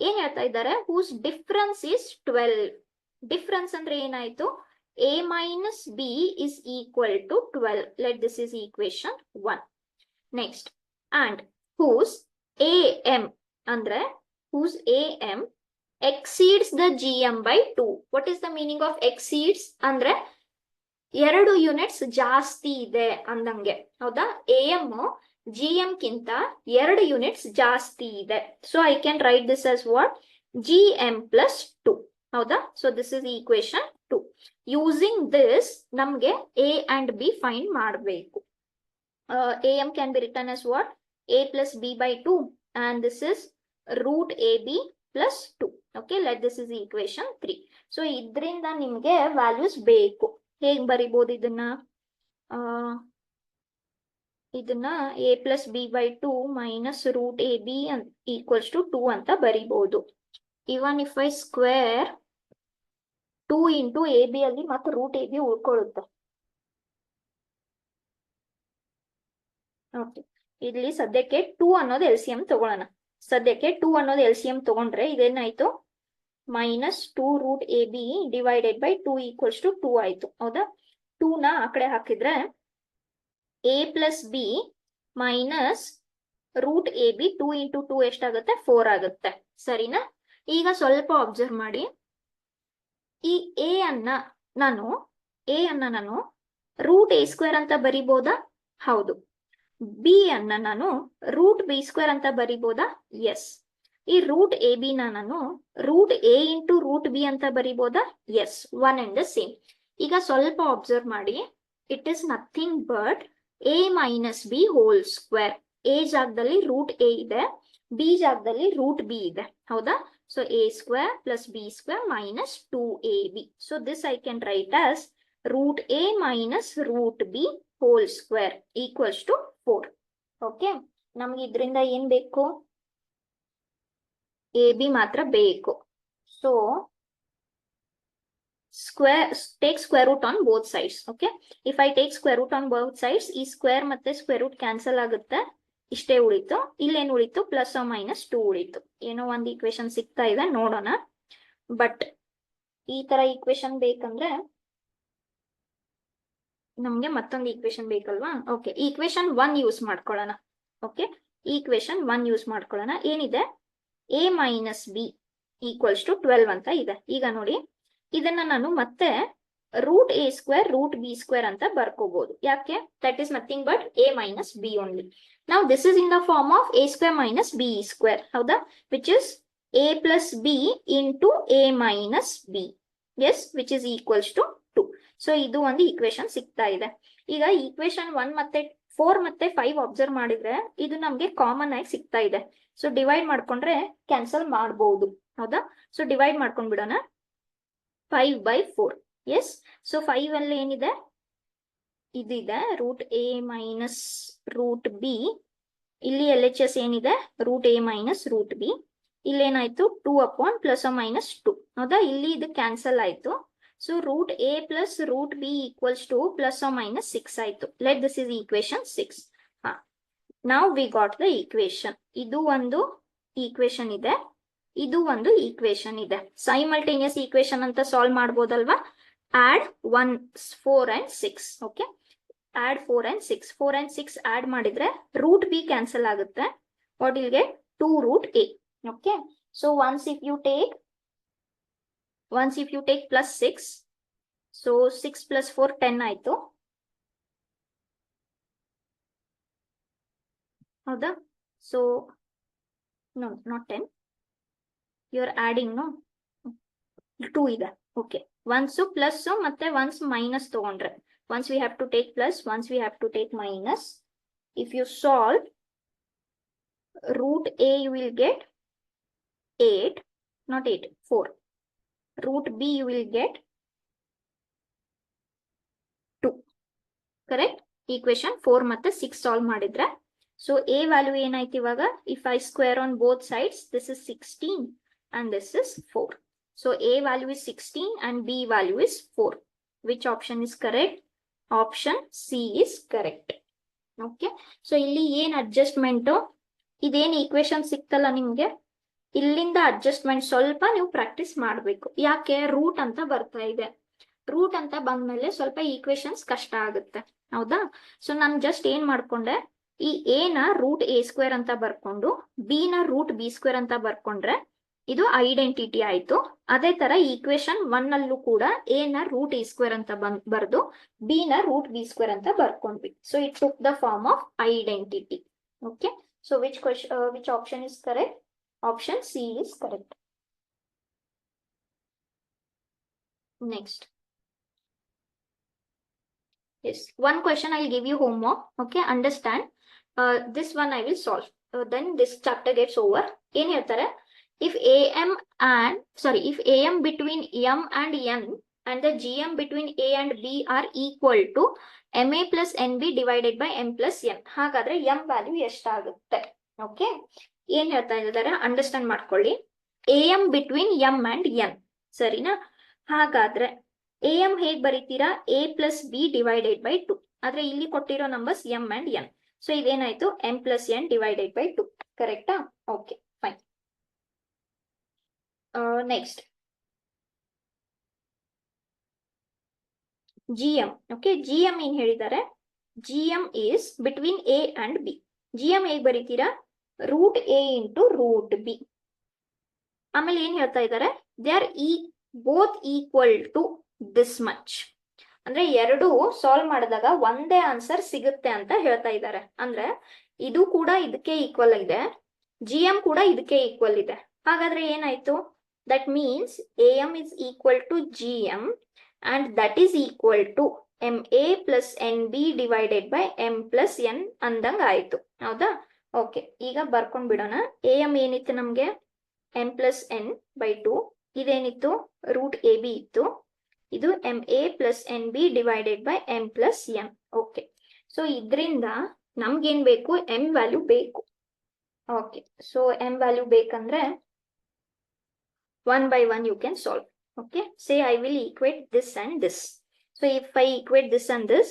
A: ಏನ್ ಹೇಳ್ತಾ ಇದ್ದಾರೆ? whose difference is 12. ಡಿಫ್ರೆನ್ಸ್ ಅಂದ್ರೆ ಏನಾಯ್ತು? A minus B is equal to 12. Let this is equation 1. Next, and whose AM andre whose AM exceeds the GM by 2. What is the meaning of exceeds? andre 2 units ಜಾಸ್ತಿ ಇದೆ ಅಂದಂಗೆ. ಹೌದಾ? AM GM ಕಿಂತ 2 units ಜಾಸ್ತಿ ಇದೆ. So I can write this as what? GM plus 2. ಹೌದಾ? So this is equation 2. Using this ನಮ್ಗೆ A and B find ಮಾಡಬೇಕು. AM can be written as what? A plus B by 2 and this is root AB plus 2. Okay, let this is equation 3. So ಇದರಿಂದ ನಿಮ್ಗೆ values ಬೇಕು. ಹೇಗೆ ಬರಿಬಹುದು ಇದನ್ನ? ಇದನ್ನ A plus B by 2 minus root AB equals to 2 ಅಂತ ಬರಿಬಹುದು. Even if I square 2 into AB ಅಲ್ಲಿ ಮತ್ತೆ root AB ಉಳ್ಕೊಳ್ಳುತ್ತೆ. Okay, ಇಲ್ಲಿ ಸದ್ಯಕ್ಕೆ 2 ಅನ್ನೋದು LCM ತಗೊಳ್ಳೋಣ. ಸದ್ಯಕ್ಕೆ 2 ಅನ್ನೋದು LCM ತಗೊಂಡ್ರೆ ಇದೇನಾಯ್ತು? -2 root AB divided by 2 equals to 2 ಆಯ್ತು. ಹೌದಾ? 2 ನ ಆ ಕಡೆ ಹಾಕಿದ್ರೆ A plus B minus root AB 2 into 2 ಎಷ್ಟಾಗುತ್ತೆ? 4 ಆಗುತ್ತೆ. ಸರಿನಾ? ಈಗ ಸ್ವಲ್ಪ ಅಬ್ಸರ್ವ್ ಮಾಡಿ. ಈ A ಅನ್ನ ನಾನು ರೂಟ್ A² ಅಂತ ಬರಿಬೋದಾ? ಹೌದು. B ಅನ್ನ ನಾನು ರೂಟ್ B² ಅಂತ ಬರಿಬೋದಾ? ಎಸ್. ಈ ರೂಟ್ AB ನ ನಾನು root A into root B ಅಂತ ಬರಿಬೋದಾ? Yes. One and the same. ಈಗ ಸ್ವಲ್ಪ ಅಬ್ಸರ್ವ್ ಮಾಡಿ. It is nothing but A minus B whole square. A ಜಾಗದಲ್ಲಿ ರೂಟ್ A ಇದೆ, B ಜಾಗದಲ್ಲಿ ರೂಟ್ B ಇದೆ. ಹೌದಾ? So A² plus B² minus 2AB. So this I can write as root A minus root B whole square equals to 4. Okay. ನಮ್ಗೆ ಇದರಿಂದ ಏನ್ ಬೇಕು? AB ಮಾತ್ರ ಬೇಕು. So take square root on both sides. Okay. If I take square root on both sides, ಈ square ಮತ್ತೆ square root cancel ಆಗುತ್ತೆ. ಇಷ್ಟೇ ಉಳಿತು. ಇಲ್ಲೇನು ಉಳಿತು? ಪ್ಲಸ್ ಮೈನಸ್ 2 ಉಳಿತು. ಏನೋ ಒಂದು ಈಕ್ವೇಶನ್ ಸಿಗ್ತಾ ಇದೆ, ನೋಡೋಣ. ಬಟ್ ಈ ತರ ಈಕ್ವೇಶನ್ ಬೇಕಂದ್ರೆ ನಮ್ಗೆ ಮತ್ತೊಂದು ಈಕ್ವೇಶನ್ ಬೇಕಲ್ವಾ? ಓಕೆ, ಈಕ್ವೇಶನ್ 1 ಯೂಸ್ ಮಾಡ್ಕೊಳ್ಳೋಣ. ಓಕೆ, ಈಕ್ವೇಶನ್ 1 ಯೂಸ್ ಮಾಡ್ಕೊಳ್ಳೋಣ. ಏನಿದೆ? A minus B equals to 12 ಅಂತ ಇದೆ. ಈಗ ನೋಡಿ ಇದನ್ನ ನಾನು ಮತ್ತೆ root A square root B square ಅಂತ ಬರ್ಕೋಬಹುದು. ಯಾಕೆ? That is nothing but A minus B only. ನಾವು this is in the form of A square minus B square, ಹೌದಾ? Which is A plus B into A minus B, yes, which is equals to 2. So ಇದು ಒಂದು equation ಸಿಗ್ತಾ ಇದೆ. ಈಗ equation 1 ಮತ್ತೆ 4 ಮತ್ತೆ 5 observe ಮಾಡಿದ್ರೆ ಇದು ನಮ್ಗೆ ಕಾಮನ್ ಆಗಿ ಸಿಗ್ತಾ ಇದೆ. ಸೊ ಡಿವೈಡ್ ಮಾಡ್ಕೊಂಡ್ರೆ ಕ್ಯಾನ್ಸಲ್ ಮಾಡಬಹುದು, ಹೌದಾ? ಸೊ ಡಿವೈಡ್ ಮಾಡ್ಕೊಂಡ್ ಬಿಡೋಣ. 5/4, ಎಸ್. ಸೊ 5 ಅಲ್ಲಿ ಏನಿದೆ? ಇದಿದೆ root A minus root B. ಇಲ್ಲಿ ಎಲ್ ಎಚ್ ಎಸ್ ಏನಿದೆ? Root A minus root B. ಇಲ್ಲೇನಾಯ್ತು? 2 ಅಪಾನ್ ಪ್ಲಸ್ ಮೈನಸ್ 2, ಹೌದಾ? ಇಲ್ಲಿ ಇದು ಕ್ಯಾನ್ಸಲ್ ಆಯ್ತು. So root A plus root B equals to plus minus 6 ಆಯ್ತು. Let this is equation 6. Now we got the equation. ಇದು ಒಂದು equation ಇದೆ, ಇದು ಒಂದು ಈಕ್ವೇಶನ್ ಇದೆ. ಸೈಮಲ್ಟೇನಿಯಸ್ ಈಕ್ವೇಶನ್ ಅಂತ ಸಾಲ್ವ್ ಮಾಡ್ಬೋದಲ್ವಾ? Add 1, 4 and 6. Okay, add 4 and 6. 4 and 6 add ಮಾಡಿದ್ರೆ ರೂಟ್ ಬಿ ಕ್ಯಾನ್ಸಲ್ ಆಗುತ್ತೆ. What will get? 2 root a. Okay, so once if you take plus 6, so 6 plus 4 10 ಆಯ್ತು, ಹೌದಾ? So no, not 10, you are adding, no, 2 ಇದೆ. Okay, once plus ಮತ್ತೆ once minus ತಗೊಂಡ್ರೆ, once we have to take plus, once we have to take minus. If you solve root a, you will get 8, not 8, 4. Root b you will get 2. Correct? Equation 4 ಮತ್ತೆ 6 solve ಮಾಡಿದ್ರೆ so a value ಏನಾಯ್ತು ಇವಾಗ? If I square on both sides, this is 16 and this is 4. So a value is 16 and b value is 4. Which option is correct? Option C is correct. Okay, so ಇಲ್ಲಿ ಏನ್ adjustment? ಇದೇನ್ equation ಸಿಕ್ತಲ್ಲ ನಿಮ್ಗೆ, ಇಲ್ಲಿಂದ adjustment ಸ್ವಲ್ಪ ನೀವು practice ಮಾಡಬೇಕು. ಯಾಕೆ? Root ಅಂತ ಬರ್ತಾ ಇದೆ. ರೂಟ್ ಅಂತ ಬಂದ್ಮೇಲೆ ಸ್ವಲ್ಪ ಈಕ್ವೇಶನ್ಸ್ ಕಷ್ಟ ಆಗುತ್ತೆ, ಹೌದಾ? ಸೊ ನಾನು ಜಸ್ಟ್ ಏನ್ ಮಾಡ್ಕೊಂಡೆ, ಈ ಎ ನ ರೂಟ್ ಎ ಸ್ಕ್ವೇರ್ ಅಂತ ಬರ್ಕೊಂಡು ಬಿ ನ ರೂಟ್ ಬಿ ಸ್ಕ್ವೇರ್ ಅಂತ ಬರ್ಕೊಂಡ್ರೆ ಇದು ಐಡೆಂಟಿಟಿ ಆಯ್ತು. ಅದೇ ತರ ಈಕ್ವೇಶನ್ 1 ಅಲ್ಲೂ ಕೂಡ ಎ ನ ರೂಟ್ ಎ ಸ್ಕ್ವೇರ್ ಅಂತ ಬರ್ದು ಬಿ ನ ರೂಟ್ ಬಿ ಸ್ಕ್ವೇರ್ ಅಂತ ಬರ್ಕೊಂಡ್ವಿ. So it took the form of identity. Okay, so which option is correct? Option C is correct. Next. Yes, one question I'll give you homework. Okay, understand. This one I will solve. Then this chapter gets over. In here, if AM between M and N and the GM between A and B are equal to MA plus NB divided by M plus N. ಹಾಗಾದ್ರೆ M value ಎಷ್ಟಾಗುತ್ತೆ? Okay, ಏನ್ ಹೇಳ್ತಾ ಇದ್ದಾರೆ understand ಮಾಡ್ಕೊಳ್ಳಿ. AM between M and N, ಸರಿನಾ? ಹಾಗಾದ್ರೆ AM ಹೇಗ್ ಬರೀತೀರಾ? A plus B divided by 2. ಆದ್ರೆ ಇಲ್ಲಿ ಕೊಟ್ಟಿರೋ numbers M and N. So ಇದೇನಾಯ್ತು? M plus N divided by 2. ಕರೆಕ್ಟಾ? Okay, fine. Next GM. Okay, GM ಏನ್ ಹೇಳಿದ್ದಾರೆ? GM is between A and B. GM ಹೇಗ್ ಬರೀತೀರಾ? Root A into root B. ಆಮೇಲೆ ಏನ್ ಹೇಳ್ತಾ ಇದ್ದಾರೆ? They R both equal to this much. ಅಂದ್ರೆ ಎರಡು ಸಾಲ್ವ್ ಮಾಡಿದಾಗ ಒಂದೇ ಆನ್ಸರ್ ಸಿಗುತ್ತೆ ಅಂತ ಹೇಳ್ತಾ ಇದ್ದಾರೆ. ಅಂದ್ರೆ ಇದು ಕೂಡ ಇದಕ್ಕೆ ಈಕ್ವಲ್ ಇದೆ, GM ಕೂಡ ಇದಕ್ಕೆ ಈಕ್ವಲ್ ಇದೆ. ಹಾಗಾದ್ರೆ ಏನಾಯ್ತು? That means AM is equal to GM and that is equal to MA plus NB divided by M plus N ಅಂದಂಗ ಆಯ್ತು, ಹೌದಾ? ಓಕೆ, ಈಗ ಬರ್ಕೊಂಡ್ ಬಿಡೋಣ. AM ಏನಿತ್ತು ನಮ್ಗೆ? M plus N by 2. ಇದೇನಿತ್ತು? ರೂಟ್ AB ಇತ್ತು. ಇದು MA plus NB divided by M plus N. Okay, so ಇದ್ರಿಂದ ನಮ್ಗೇನ್ ಬೇಕು? M ವ್ಯಾಲ್ಯೂ ಬೇಕು. ಓಕೆ, ಸೊ M ವ್ಯಾಲ್ಯೂ ಬೇಕಂದ್ರೆ 1 by 1 you can solve. Okay, say I will equate this and this. So if I equate this and this,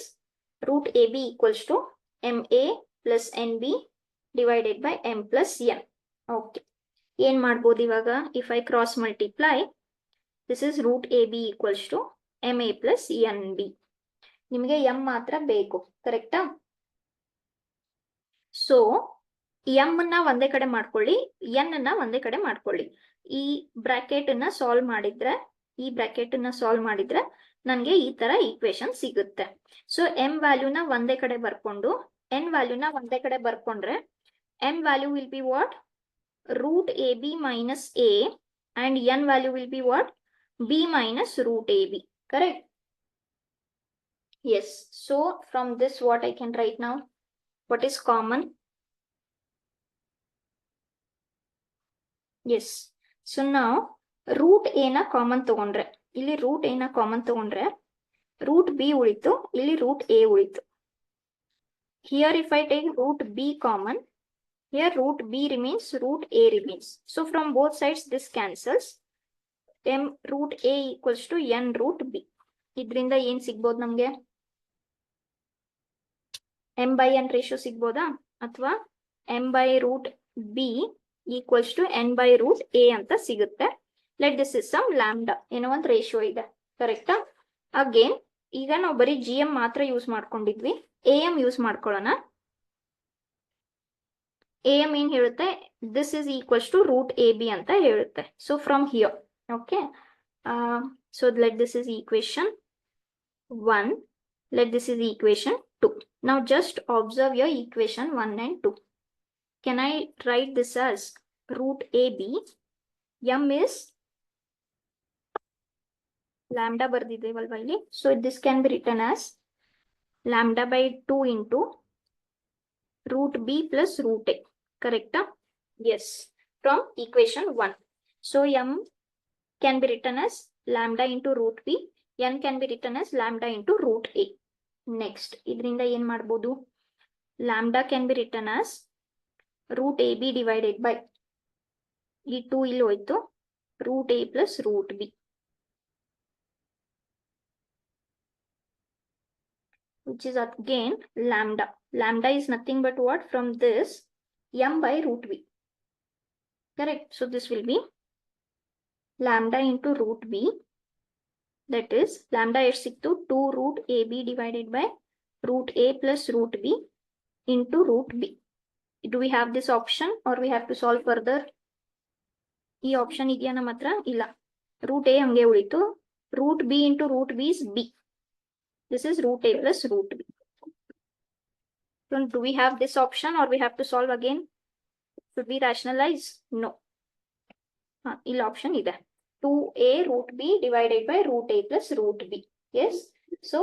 A: root AB equals to MA plus NB divided by M plus N. Okay, ಏನ್ ಮಾಡ್ಬೋದು ಇವಾಗ? If I cross multiply, this is root AB equals to MA plus NB. ನಿಮಗೆ M ಮಾತ್ರ ಬೇಕು, ಕರೆಕ್ಟಾ? So M ನ ಒಂದೇ ಕಡೆ ಮಾಡ್ಕೊಳ್ಳಿ, ಎನ್ ನ ಒಂದೇ ಕಡೆ ಮಾಡ್ಕೊಳ್ಳಿ. ಈ ಬ್ರಾಕೆಟ್ ನ ಸಾಲ್ವ್ ಮಾಡಿದ್ರೆ ನನ್ಗೆ ಈ ತರ ಈಕ್ವೇಶನ್ ಸಿಗುತ್ತೆ. ಸೊ ಎಂ ವ್ಯಾಲ್ಯೂನ ಒಂದೇ ಕಡೆ ಬರ್ಕೊಂಡು ಎನ್ ವ್ಯಾಲ್ಯೂನ ಒಂದೇ ಕಡೆ ಬರ್ಕೊಂಡ್ರೆ M value will be what root AB minus A and n value will be what? B minus root AB. Correct? Yes. So from this what I can write now? What is common? Yes. So now root A na common ತಗೊಂಡ್ರೆ ಇಲ್ಲಿ root A na common ತಗೊಂಡ್ರೆ root B ಉಳಿತು, ಇಲ್ಲಿ root A ಉಳಿತು. Here if I take root B common, here root B remains, root A remains. So from both sides this cancels. M root A equals to n root B. ಇದರಿಂದ ಏನ್ ಸಿಗ್ಬೋದು ನಮ್ಗೆ? m by n ratio ಸಿಗ್ಬೋದಾ? ಅಥವಾ m by root B equals to n by root A ಅಂತ ಸಿಗುತ್ತೆ. Let this is some lambda. ಏನೋ ಒಂದು ರೇಷಿಯೋ ಇದೆ. ಕರೆಕ್ಟಾ? ಅಗೇನ್ ಈಗ ನಾವು ಬರೀ GM ಮಾತ್ರ ಯೂಸ್ ಮಾಡ್ಕೊಂಡಿದ್ವಿ. AM ಯೂಸ್ ಮಾಡ್ಕೊಳ್ಳೋಣ. AM ಏನ್ ಹೇಳುತ್ತೆ? This is equals to root AB ಅಂತ ಹೇಳುತ್ತೆ. So from here, okay. So let this is equation 1. Let this is equation 2. Now just observe your equation 1 and 2. Can I write this as root AB? M is lambda ಬರ್ದಿದ್ದೇವಲ್ವಾ ಇಲ್ಲಿ. So this can be written as lambda by 2 into root B plus root A. Correct? Yes. From equation 1. So M can be written as lambda into root B. N can be written as lambda into root A. Next, ಇದರಿಂದ ಏನ್ ಮಾಡ್ಬೋದು? Lambda can be written as root AB divided by ಈ 2 ಇಲ್ಲಿ ಹೋಯ್ತು, root A plus root B. Which is again lambda. Lambda is nothing but what? From this M by root B. Correct? So this will be lambda into root B. That is lambda is equal to 2 root AB divided by root A plus root B into root B. Do we have this option or we have to solve further? ಈ option ಇದೆಯಾ ನಮ್ಮ ಹತ್ರ? ಇಲ್ಲ. root A ಹಂಗೆ ಉಳಿತು. root B into root B is B. This is root A plus root B. So do we have this option or we have to solve again? Should we rationalize? No. ಇಲ್ಲಿ option ಇದೆ. 2A root B divided by root A plus root B. Yes. So,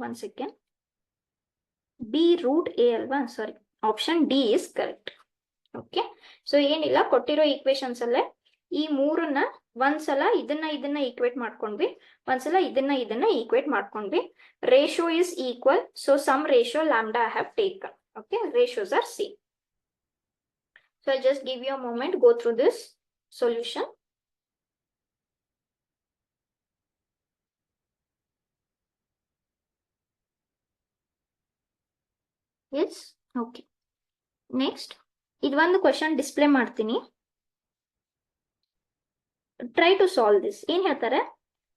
A: one second. B root A alva. Sorry. Option D is correct. Okay. So, ಏನಿಲ್ಲ ಕೊಟ್ಟಿರೋ equations ಅಲ್ಲೇ ಈ ಮೂರನ್ನ ಒಂದ್ಸಲ ಇದನ್ನ equate ಮಾಡ್ಕೊಂಡ್ವಿ, ಒಂದ್ಸಲ ಇದನ್ನ ಈಕ್ವೇಟ್ ಮಾಡ್ಕೊಂಡ್ವಿ. Ratio is equal. So some ratio lambda I have taken. Okay. Ratios are same. So I'll just give you a moment, go through this solution. Yes, okay. Next, idondu question display ಮಾಡ್ತೀನಿ. Try to solve this. ಏನ್ ಹೇಳ್ತಾರೆ?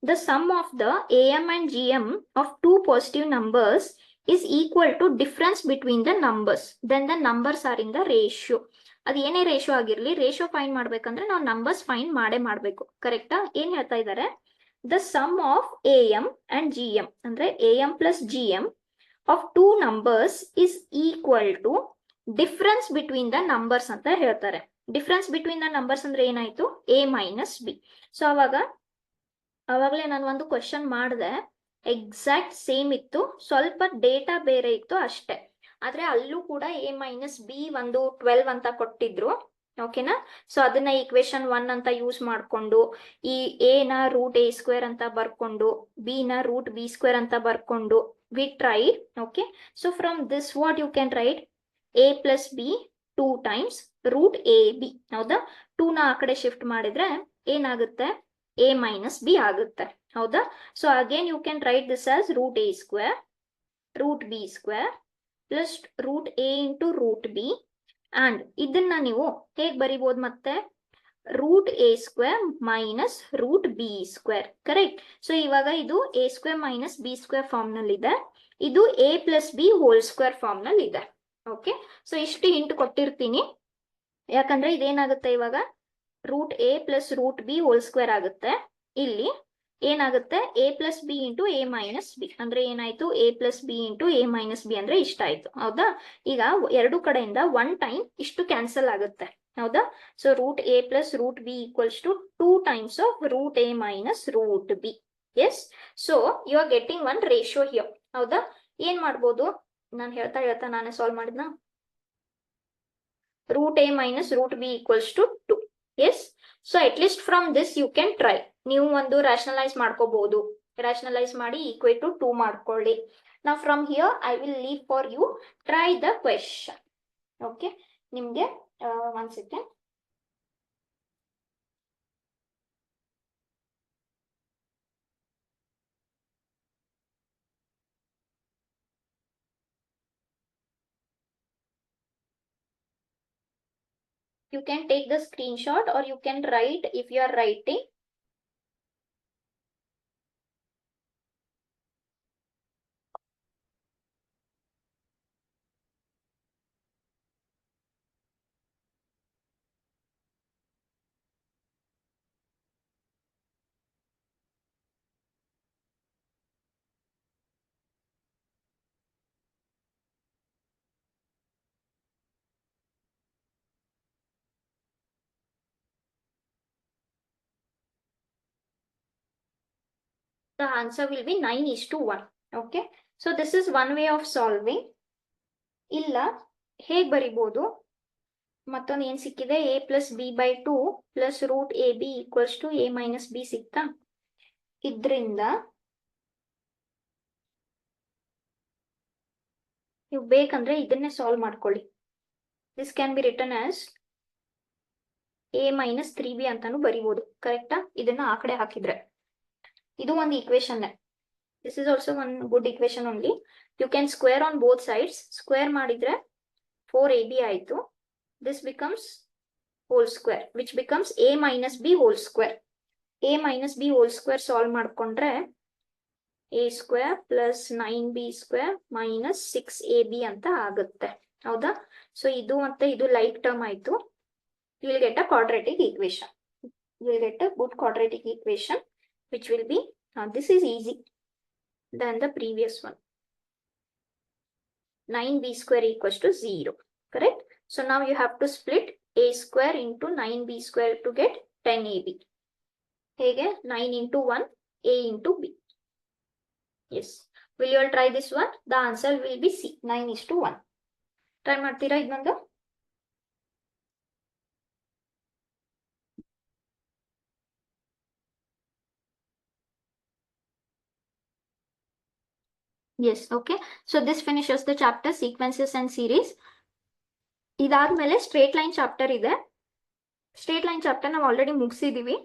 A: The sum of the AM and GM of two positive numbers is equal to difference between the numbers. Then the numbers are in the ratio. ಅದು ಏನೇ ratio ಆಗಿರ್ಲಿ, ratio find ಮಾಡ್ಬೇಕಂದ್ರೆ ನಾವು numbers find ಮಾಡಬೇಕು. ಕರೆಕ್ಟಾ? ಏನ್ ಹೇಳ್ತಾ ಇದ್ದಾರೆ? The sum of AM and GM ಅಂದ್ರೆ AM plus GM of two numbers is equal to difference between the numbers ಅಂತ ಹೇಳ್ತಾರೆ. ಡಿಫ್ರೆನ್ಸ್ ಬಿಟ್ವೀನ್ ದ ನಂಬರ್ಸ್ ಅಂದ್ರೆ ಏನಾಯ್ತು? A minus B. ಸೊ ಅವಾಗಲೇ ನಾನು ಒಂದು ಕ್ವಶನ್ ಮಾಡಿದೆ, ಎಕ್ಸಾಕ್ಟ್ ಸೇಮ್ ಇತ್ತು, ಸ್ವಲ್ಪ ಡೇಟಾ ಬೇರೆ ಇತ್ತು ಅಷ್ಟೇ. ಆದ್ರೆ ಅಲ್ಲೂ ಕೂಡ A ಮೈನಸ್ B ಒಂದು 12 ಅಂತ ಕೊಟ್ಟಿದ್ರು. ಓಕೆನಾ? ಸೊ ಅದನ್ನ ಈಕ್ವೇಶನ್ 1 ಅಂತ ಯೂಸ್ ಮಾಡ್ಕೊಂಡು ಈ A ನ ರೂಟ್ A ಸ್ಕ್ವೇರ್ ಅಂತ ಬರ್ಕೊಂಡು B ನ ರೂಟ್ B ಸ್ಕ್ವೇರ್ ಅಂತ ಬರ್ಕೊಂಡು we tried. Okay. So from this what you can write A plus B 2 times root AB. ಹೌದಾ? 2 ನ ಆ ಕಡೆ ಶಿಫ್ಟ್ ಮಾಡಿದ್ರೆ ಏನಾಗುತ್ತೆ? A ಮೈನಸ್ B ಆಗುತ್ತೆ. ಹೌದಾ? So again you can write this as root A square root B square plus root A into root B. And ಇದನ್ನ ನೀವು ಹೇಗ್ ಬರಿಬಹುದು ಮತ್ತೆ? Root A square minus root B square. Correct? So ಇವಾಗ ಇದು A square minus B square form ನಲ್ಲಿ ಇದೆ. ಇದು a plus b whole square form ನಲ್ಲಿ ಇದೆ. ಓಕೆ, ಸೊ ಇಷ್ಟು ಹಿಂಟ್ ಕೊಟ್ಟಿರ್ತೀನಿ, ಯಾಕಂದ್ರೆ ಇದೇನಾಗುತ್ತೆ ಇವಾಗ root A plus root b whole square ಆಗುತ್ತೆ. ಇಲ್ಲಿ ಏನಾಗುತ್ತೆ a plus B into A minus b ಅಂದ್ರೆ ಏನಾಯ್ತು, a plus B into A minus b ಅಂದ್ರೆ ಇಷ್ಟ ಆಯ್ತು. ಹೌದಾ, ಈಗ ಎರಡು ಕಡೆಯಿಂದ ಒನ್ ಟೈಮ್ ಇಷ್ಟು ಕ್ಯಾನ್ಸಲ್ ಆಗುತ್ತೆ. ಹೌದಾ, so root A plus root B equals to 2 times of root A minus root b. Yes, so you are getting one ratio here. ಹೌದಾ, ಏನ್ ಮಾಡ್ಬೋದು, ನಾನು ಹೇಳ್ತಾ ನಾನೇ ಸಾಲ್ವ್ ಮಾಡಿದ್ನ. root a minus root b equals to 2. Yes, so at least from this you can try. ನೀವು ಒಂದು rationalize ಮಾಡ್ಕೋಬಹುದು, rationalize ಮಾಡಿ equate to 2 ಮಾಡ್ಕೊಳ್ಳಿ. Now from here I will leave for you, try the question. Okay, ನಿಮ್ಗೆ one second. You can take the screenshot or you can write if you are writing. The answer will be 9:1. Okay, so this is one way of solving. ಇಲ್ಲ ಹೇಗೆ ಬರಿಬಹುದು, ಮತ್ತೊಂದು ಏನ್ ಸಿಕ್ಕಿದೆ, a plus b by 2 plus root a b equals to a minus b ಸಿಕ್ತಾ. ಇದ್ರಿಂದ ನೀವು ಬೇಕಂದ್ರೆ ಇದನ್ನೇ ಸಾಲ್ವ್ ಮಾಡ್ಕೊಳ್ಳಿ. This can be written as a minus 3b ಅಂತಾನು ಬರಿಬಹುದು. ಕರೆಕ್ಟಾ, ಇದನ್ನ ಆ ಕಡೆ ಹಾಕಿದ್ರೆ ಇದು ಒಂದು equation. This is also one good equation only. You can square on both sides. Square ಮಾಡಿದ್ರೆ 4ab ಆಯ್ತು. This becomes whole square which becomes a minus b whole square. a minus b whole square solve ಮಾಡ್ಕೊಂಡ್ರೆ a square plus 9b square minus 6ab ಅಂತ ಆಗುತ್ತೆ. ಹೌದಾ, so ಇದು ಮತ್ತೆ ಇದು like term ಆಯ್ತು. You will get a quadratic equation. You will get a good quadratic equation which will be, this is easy than the previous one. 9b square equals to 0. Correct? So now you have to split a square into 9b square to get 10ab. Hege 9 into 1, a into b. Yes. Will you all try this one? The answer will be C, 9:1. Try ಮಾಡ್ತೀರಾ ಇದೊಂದು? Yes, okay. So this finishes the chapter sequences and series. ಇದಾದ್ಮೇಲೆ straight line chapter ಇದೆ. Straight line chapter ನಾವು already ಮುಗಿಸಿದೀವಿ.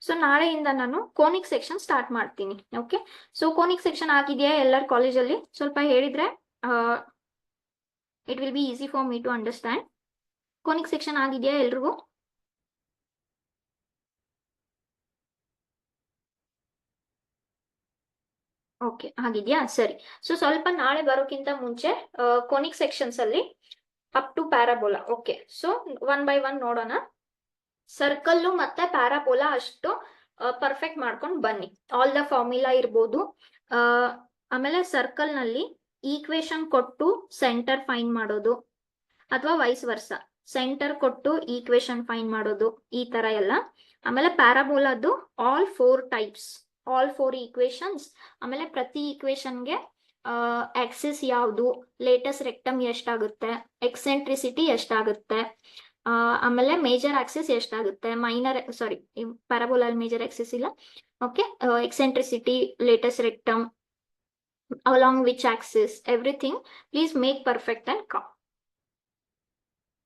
A: So ನಾಳೆಯಿಂದ ನಾನು conic section start ಮಾಡ್ತೀನಿ. Okay, so conic section ಆಗಿದೆಯಾ ಎಲ್ಲರ ಕಾಲೇಜಲ್ಲಿ? ಸ್ವಲ್ಪ ಹೇಳಿದ್ರೆ it will be easy for me to understand. Conic section ಆಗಿದೆಯಾ ಎಲ್ರಿಗೂ? ಓಕೆ, ಆಗಿದ್ಯಾ? ಸರಿ. ಸೊ ಸ್ವಲ್ಪ ನಾಳೆ ಬರೋಕ್ಕಿಂತ ಮುಂಚೆ ಕೋನಿಕ್ ಸೆಕ್ಷನ್ಸ್ ಅಲ್ಲಿ up to parabola. Okay, so one by one ನೋಡೋಣ. ಸರ್ಕಲ್ ಮತ್ತೆ ಪ್ಯಾರಾಬೋಲಾ ಅಷ್ಟು ಪರ್ಫೆಕ್ಟ್ ಮಾಡ್ಕೊಂಡು ಬನ್ನಿ. ಆಲ್ ದ ಫಾರ್ಮುಲಾ ಇರ್ಬೋದು. ಆಮೇಲೆ ಸರ್ಕಲ್ ನಲ್ಲಿ ಈಕ್ವೇಶನ್ ಕೊಟ್ಟು ಸೆಂಟರ್ ಫೈಂಡ್ ಮಾಡೋದು, ಅಥವಾ ವೈಸ್ ವರ್ಸ, ಸೆಂಟರ್ ಕೊಟ್ಟು ಈಕ್ವೇಶನ್ ಫೈಂಡ್ ಮಾಡೋದು, ಈ ತರ ಎಲ್ಲ. ಆಮೇಲೆ ಪ್ಯಾರಾಬೋಲಾದು ಆಲ್ 4 ಟೈಪ್ಸ್, ಆಲ್ 4 ಈಕ್ವೇಶನ್ಸ್. ಆಮೇಲೆ ಪ್ರತಿ ಈಕ್ವೇಶನ್ಗೆ ಆಕ್ಸಿಸ್ ಯಾವುದು, ಲೇಟಸ್ ರೆಕ್ಟಮ್ ಎಷ್ಟಾಗುತ್ತೆ, ಎಕ್ಸೆಂಟ್ರಿಸಿಟಿ ಎಷ್ಟಾಗುತ್ತೆ, ಆಮೇಲೆ ಮೇಜರ್ ಆಕ್ಸಿಸ್ ಎಷ್ಟಾಗುತ್ತೆ, ಮೈನರ್ ಪ್ಯಾರಾಬೋಲಾ ಮೇಜರ್ ಆಕ್ಸಿಸ್ ಇಲ್ಲ. Okay, eccentricity, ಲೇಟಸ್ rectum, along which axis, everything please make perfect and calm.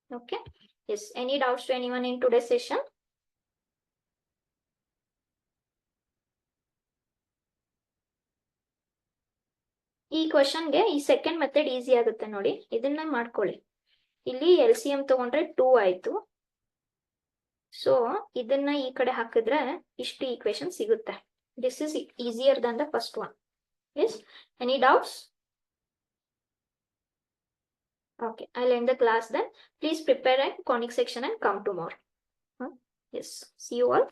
A: Okay, yes, any doubts to anyone in today's session? ಈ ಕ್ವಶನ್ಗೆ ಈ ಸೆಕೆಂಡ್ ಮೆಥಡ್ ಈಸಿ ಆಗುತ್ತೆ ನೋಡಿ, ಇದನ್ನ ಮಾಡ್ಕೊಳ್ಳಿ. ಇಲ್ಲಿ LCM ತಗೊಂಡ್ರೆ 2 ಆಯ್ತು. ಸೊ ಇದನ್ನ ಈ ಕಡೆ ಹಾಕಿದ್ರೆ ಇಷ್ಟು ಈಕ್ವೇಶನ್ ಸಿಗುತ್ತೆ. This is easier Dhan the first one. Yes, any doubts? Okay, I'll end the class then. Please prepare a conic section and come tomorrow. Yes, see you all.